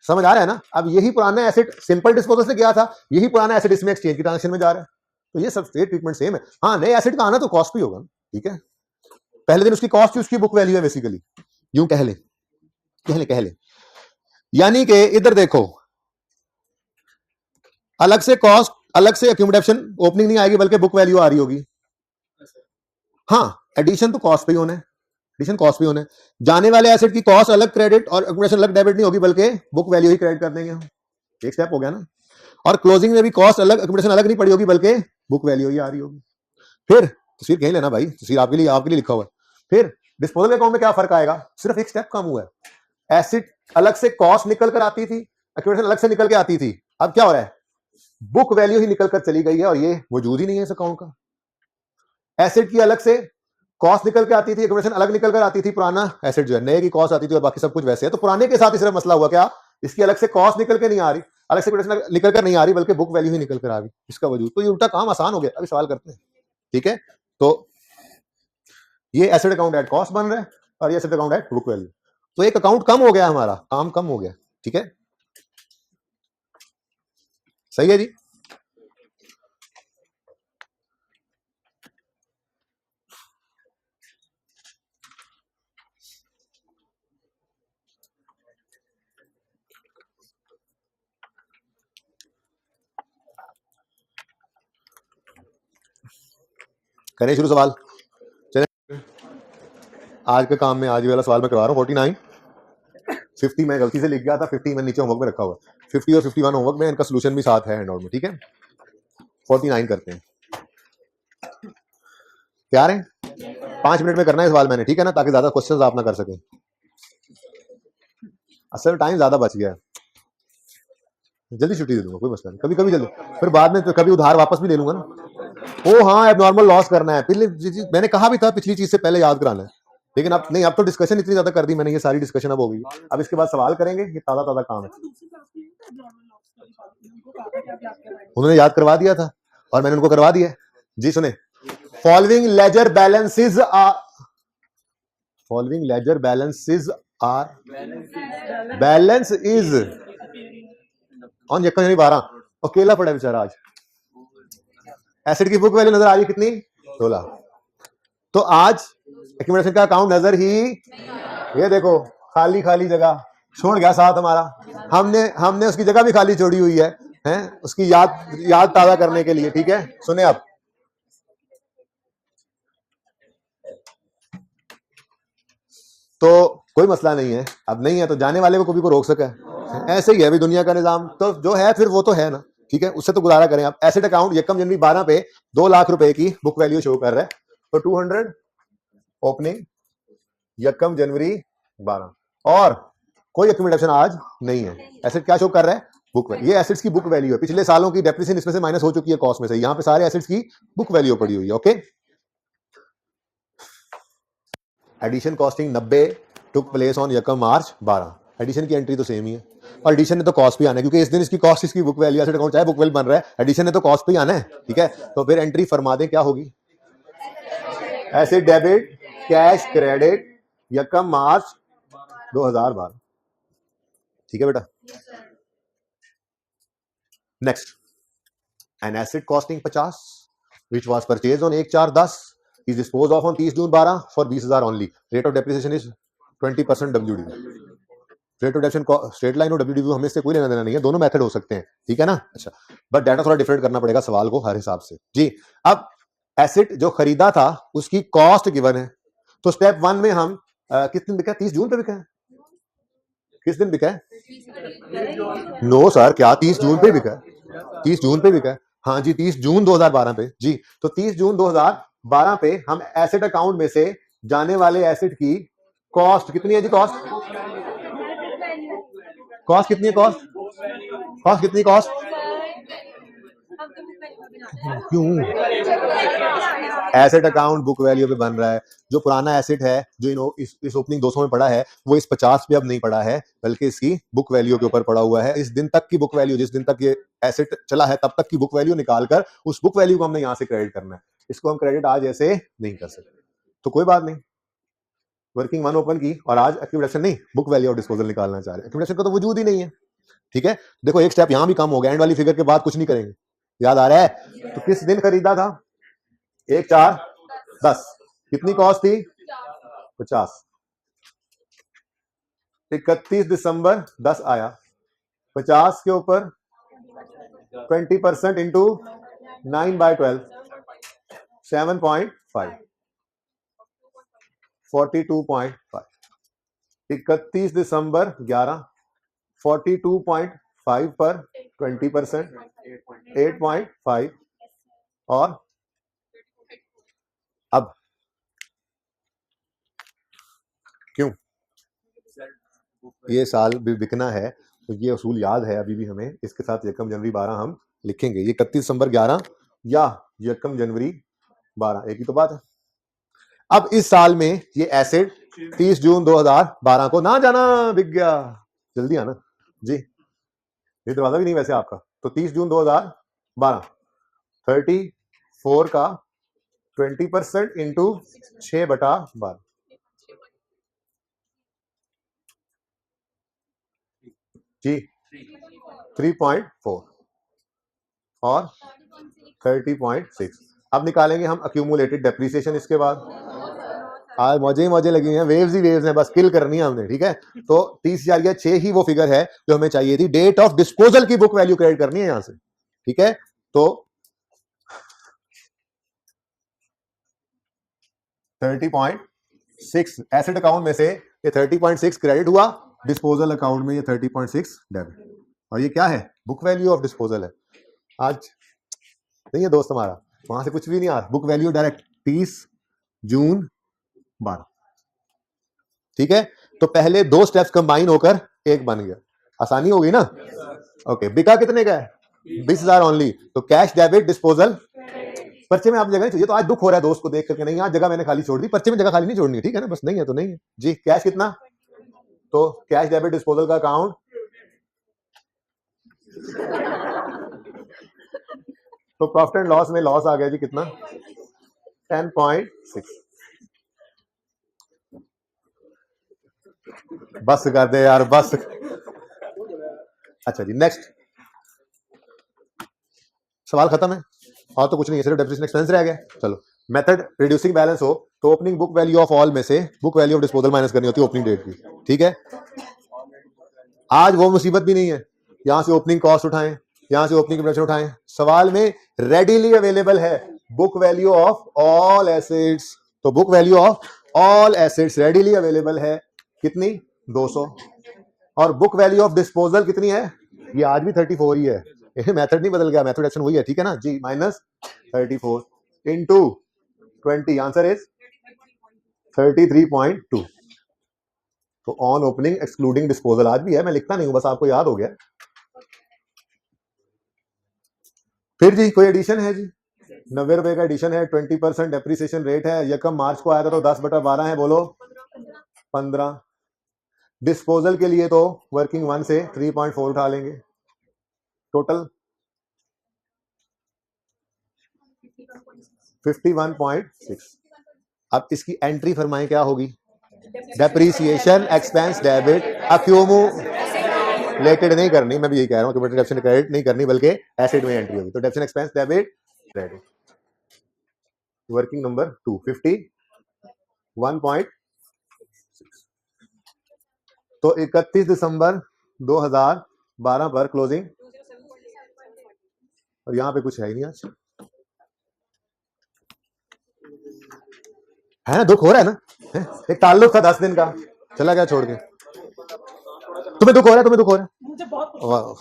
समझ आ रहा है ना? अब यही पुराना एसेट सिंपल डिस्पोजल से गया था, यही पुराना एसेट इसमें एक्सचेंज की ट्रांजेक्शन में जा रहा है, तो ये सब स्टेट ट्रीटमेंट सेम है। हाँ, नए एसेट का आना तो कॉस्ट भी होगा, ठीक है। पहले दिन उसकी कॉस्ट थी, उसकी बुक वैल्यू है बेसिकली, यूं कह ले। यानी कि इधर देखो, अलग से कॉस्ट, अलग से एक्यूमुलेशन ओपनिंग नहीं आएगी, बल्कि बुक वैल्यू आ रही होगी। हाँ, एडिशन तो कॉस्ट पे ही होना है, एडिशन कॉस्ट पे होना है। जाने वाले एसेट की कॉस्ट अलग क्रेडिट और एक्यूमुलेशन अलग डेबिट नहीं होगी, बल्कि बुक वैल्यू ही क्रेडिट कर देंगे हम। एक स्टेप हो गया ना। और क्लोजिंग में भी कॉस्ट अलग एक्यूमुलेशन अलग नहीं पड़ी होगी, बल्कि बुक वैल्यू ही आ रही होगी। फिर तस्वीर कहीं लेना भाई, तस्वीर आपके लिए लिखा हुआ है। फिर डिस्पोजल अकाउंट में क्या फर्क आएगा? सिर्फ एक स्टेप कम हुआ है। एसेट अलग से कॉस्ट निकल कर आती थी, एक्यूमुलेशन अलग से निकल के आती थी। अब क्या हो रहा है? बुक वैल्यू ही निकल कर चली गई है, और ये वजूद ही नहीं है इस अकाउंट का। एसेट की अलग से कॉस्ट निकल के आती थी, एक्यूमुलेशन अलग निकल कर आती थी, पुराना एसेट जो है, नए की कॉस्ट आती थी और बाकी सब कुछ वैसे है। तो पुराने के साथ ही सिर्फ मसला हुआ क्या, इसकी अलग से कॉस्ट निकल के नहीं आ रही, अलग से एक्यूमुलेशन निकल कर नहीं आ रही, बल्कि बुक वैल्यू ही निकल कर आ गई इसका वजूद। तो ये उल्टा काम आसान हो गया। अभी सवाल करते हैं, ठीक है। तो ये एसेट अकाउंट एट कॉस्ट बन रहा है और ये asset account at book value. तो एक अकाउंट कम हो गया, हमारा काम कम हो गया, ठीक है, सही है जी। करें शुरू सवाल, चले। आज के काम में आज वाला सवाल मैं करवा रहा हूँ। 49 50 मैं गलती से लिख गया था, 50 मैं नीचे होमवर्क में रखा हुआ, 50 और 51 होमवर्क में, इनका सोल्यूशन भी साथ है हैंडआउट में, ठीक है। 49 करते हैं, तैयार हैं? 5 मिनट में करना है सवाल मैंने, ठीक है ना, ताकि ज्यादा क्वेश्चंस आप ना कर सकें। असल टाइम ज्यादा बच गया है, जल्दी छुट्टी दे दूंगा, कोई मसला नहीं, कभी कभी जल्दी, फिर बाद में तो कभी उधार वापस भी ले लूंगा ना। ओ हाँ, एबनॉर्मल लॉस करना है, पिछली मैंने कहा भी था, पिछली चीज से पहले याद कराना है, लेकिन अब नहीं, अब तो डिस्कशन इतनी ज्यादा कर दी मैंने, ये सारी डिस्कशन अब हो गई। अब इसके बाद सवाल करेंगे, ये ताजा ताजा काम है। उन्होंने याद करवा दिया था और मैंने उनको करवा दिया। जी सुने, following ledger balances are, following ledger balances are, balance is on यक्का 12, अकेला पड़ा बेचारा आज। एसेट की बुक वैल्यू नजर आ रही है कितनी, 16। तो आज एक्यूमुलेशन का अकाउंट नजर ही, ये देखो खाली खाली जगह छोड़ गया साथ हमारा, हमने उसकी जगह भी खाली छोड़ी हुई है, उसकी याद ताजा करने के लिए, ठीक है। सुने अब, तो कोई मसला नहीं है, अब नहीं है तो जाने वाले को कभी को रोक सके, ऐसे ही है अभी दुनिया का निजाम, तो जो है फिर वो तो है ना, ठीक है, उससे तो गुजारा करें। अब एसेट अकाउंट यकम जनवरी 12 पे 2 लाख रुपए की बुक वैल्यू शो कर रहा है, तो 200 ओपनिंग यकम जनवरी 12, और कोई एक्यूमुलेशन आज नहीं है। एसेट क्या शो कर रहा है, बुक वैल्यू। ये एसेट्स की बुक वैल्यू है, पिछले सालों की डेप्रिसिएशन इसमें से माइनस हो चुकी है कॉस्ट में से, यहाँ पे सारे एसेट्स की बुक वैल्यू पड़ी हुई है, okay. Addition costing 90 took place on यकम मार्च 12, एडिशन की एंट्री तो सेम ही है, और एडिशन ने तो कॉस्ट पे आना है, क्योंकि इस दिन इसकी कॉस्ट इसकी बुक वैल्यू, एसेट अकाउंट चाहे बुक वैल्यू बन रहा है, एडिशन ने तो कॉस्ट पे ही आना है, ठीक है। तो फिर एंट्री फरमा दें, क्या होगी, एसेट डेबिट कैश क्रेडिट यकम मार्च 2012, ठीक है बेटा। Next, N asset costing 50 which was purchase on 1/4/10 is dispose of on 30 June 12 for 20,000 only, rate of depreciation is 20% WD। Rate of depreciation straight line और WDV हमें इससे कोई लेना देना नहीं है, दोनों मेथड हो सकते हैं, ठीक है ना। अच्छा, बट डाटा थोड़ा डिफरेंट करना पड़ेगा सवाल को हर हिसाब से जी। अब एसेट जो खरीदा था उसकी कॉस्ट गिवन है, तो स्टेप 1 में हम किस दिन बिका, 30 जून पे बिका है, किस दिन बिका है, नो सर, क्या 30 जून पे बिका है, 30 जून पे बिका है, हाँ जी 30 जून 2012 पे जी। तो 30 जून 2012 पे हम एसेट अकाउंट में से जाने वाले एसेट की कॉस्ट कितनी है जी, कॉस्ट कितनी है, कॉस्ट कितनी, कॉस्ट क्यों, एसेट अकाउंट बुक वैल्यू पे बन रहा है, जो पुराना एसेट है जो इस ओपनिंग 200 में पड़ा है, वो इस 50 पे अब नहीं पड़ा है, बल्कि इसकी बुक वैल्यू के ऊपर पड़ा हुआ है। इस दिन तक की बुक वैल्यू, जिस दिन तक ये एसेट चला है तब तक की बुक वैल्यू निकालकर उस बुक वैल्यू को हमने यहाँ से क्रेडिट करना है। इसको हम क्रेडिट आज ऐसे नहीं कर सकते, तो कोई बात नहीं, वर्किंग 1 ओपन की और आज एक्यूमुलेशन नहीं, बुक वैल्यू और डिस्पोजल निकालना चाह रहे हैं, एक्यूमुलेशन का तो वजूद ही नहीं है, ठीक है। देखो एक स्टेप यहां भी कम हो गया, एंड वाली फिगर के बाद कुछ नहीं करेंगे, याद आ रहा है। तो किस दिन खरीदा था, 1/4/10, कितनी कॉस्ट थी, 50, 31 दिसंबर 10 आया, 50 के ऊपर 20% इंटू 9/12, 7.5, 42.5, 31 दिसंबर 11, 42.5 पर 20%, 8.5, और अब क्यों ये साल भी बिकना है, तो ये असूल याद है अभी भी हमें, इसके साथ यकम जनवरी 12 हम लिखेंगे, ये 31 दिसंबर 11 या यकम जनवरी 12 एक ही तो बात है। अब इस साल में ये एसेट 30 जून 2012 को, ना जाना बिक गया, जल्दी आना जी, ये दरवाजा भी नहीं वैसे आपका, तो 30 जून 2012 34 का 20% इंटू 6/12 जी 3.4 और 30.6। अब निकालेंगे हम अक्यूमुलेटेड डेप्रिसिएशन इसके बाद। आज मजे ही मजे लगी हैं, वेव्स ही वेव्स हैं, बस किल करनी है हमने, ठीक है। तो 30,000 या 6 ही वो फिगर है जो हमें चाहिए थी। डेट ऑफ डिस्पोजल की बुक वैल्यू क्रेडिट करनी है यहां से, ठीक है। तो 30.6 एसेट अकाउंट में से ये 30.6 क्रेडिट हुआ, डिस्पोजल अकाउंट में ये 30.6 डेबिट, और ये क्या है, बुक वैल्यू ऑफ डिस्पोजल है। आज नहीं है दोस्त हमारा, वहां से कुछ भी नहीं आ रहा, बुक वैल्यू डायरेक्ट 30 जून 12, ठीक है। तो पहले 2 स्टेप्स कंबाइन होकर एक बन गया, आसानी हो गई ना। ओके, बिका कितने का है, 20,000 ओनली, तो कैश डेबिट डिस्पोजल। पर्चे में आप जगह नहीं चाहिए, तो आज दुख हो रहा है दोस्त को देख करके, नहीं यहाँ जगह मैंने खाली छोड़ दी, पर्चे में जगह खाली नहीं छोड़नी, ठीक है ना, बस नहीं है तो नहीं है जी। कैश कितना, तो कैश डेबिट डिस्पोजल का अकाउंट तो प्रॉफिट एंड लॉस में लॉस आ गया जी कितना, 10.6। बस कर दे यार, बस। अच्छा जी, नेक्स्ट सवाल खत्म है, और तो कुछ नहीं है, सिर्फ डेप्रिसिएशन एक्सपेंस रह गया। चलो, मेथड रिड्यूसिंग बैलेंस हो तो opening book value of all में से book value of disposal minus करनी होती है ओपनिंग डेट की, ठीक है। आज वो मुसीबत भी नहीं है, यहां से ओपनिंग कॉस्ट उठाएं, यहां से ओपनिंग प्रोडक्शन उठाएं, सवाल में रेडीली अवेलेबल है book value of all assets, तो book value of all assets readily available है कितनी, 200, और बुक वैल्यू ऑफ डिस्पोजल कितनी है, ये आज भी 34 ही है, मेथड नहीं बदल गया, मेथड एक्शन वही है, ठीक है ना जी, -34 इंटू 20, आंसर इज 33.2। तो ऑन ओपनिंग एक्सक्लूडिंग डिस्पोजल आज भी है, मैं लिखता नहीं हूं, बस आपको याद हो गया। फिर जी कोई एडिशन है जी, 90 रुपए का एडिशन है, 20% डेप्रिसिएशन रेट है, यकम मार्च को आया था तो 10/12 है, बोलो 15। डिस्पोजल के लिए तो वर्किंग 1 से 3.4 उठा लेंगे, टोटल 51.6। अब इसकी एंट्री फरमाएं क्या होगी, डेप्रिसिएशन एक्सपेंस डेबिट अक्यूमुलेटेड नहीं करनी, मैं भी यही कह रहा हूं कि डेप्रिसिएशन क्रेडिट नहीं करनी बल्कि एसेट में एंट्री होगी, तो depreciation expense debit credit. Working number 2 51.6। तो 31 दिसंबर 2012 पर क्लोजिंग, और यहां पे कुछ है ही नहीं आज, है ना, दुख हो रहा है ना, है? एक ताल्लुक था 10 दिन का, चला गया छोड़ के, तुम्हें दुख हो रहा है, तुम्हें दुख हो रहा है, मुझे बहुत।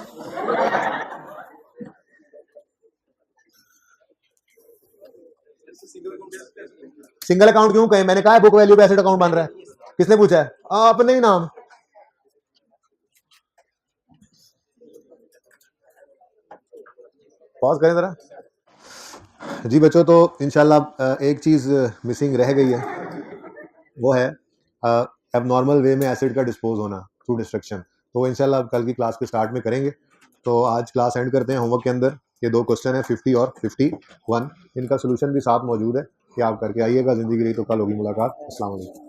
सिंगल अकाउंट क्यों कहे, मैंने कहा बुक वैल्यू पे एसेट अकाउंट बन रहा है, किसने पूछा है, अपने ही नाम। पॉज करें जरा जी बच्चों। तो इंशाल्लाह एक चीज़ मिसिंग रह गई है, वो है एबनॉर्मल वे में एसिड का डिस्पोज होना थ्रू डिस्ट्रक्शन, तो इंशाल्लाह कल की क्लास के स्टार्ट में करेंगे। तो आज क्लास एंड करते हैं। होमवर्क के अंदर ये 2 क्वेश्चन है 50 और 51, इनका सोल्यूशन भी साथ मौजूद है कि आप करके आइएगा, ज़िंदगी रही तो कल होगी मुलाकात। अस्सलाम वालेकुम।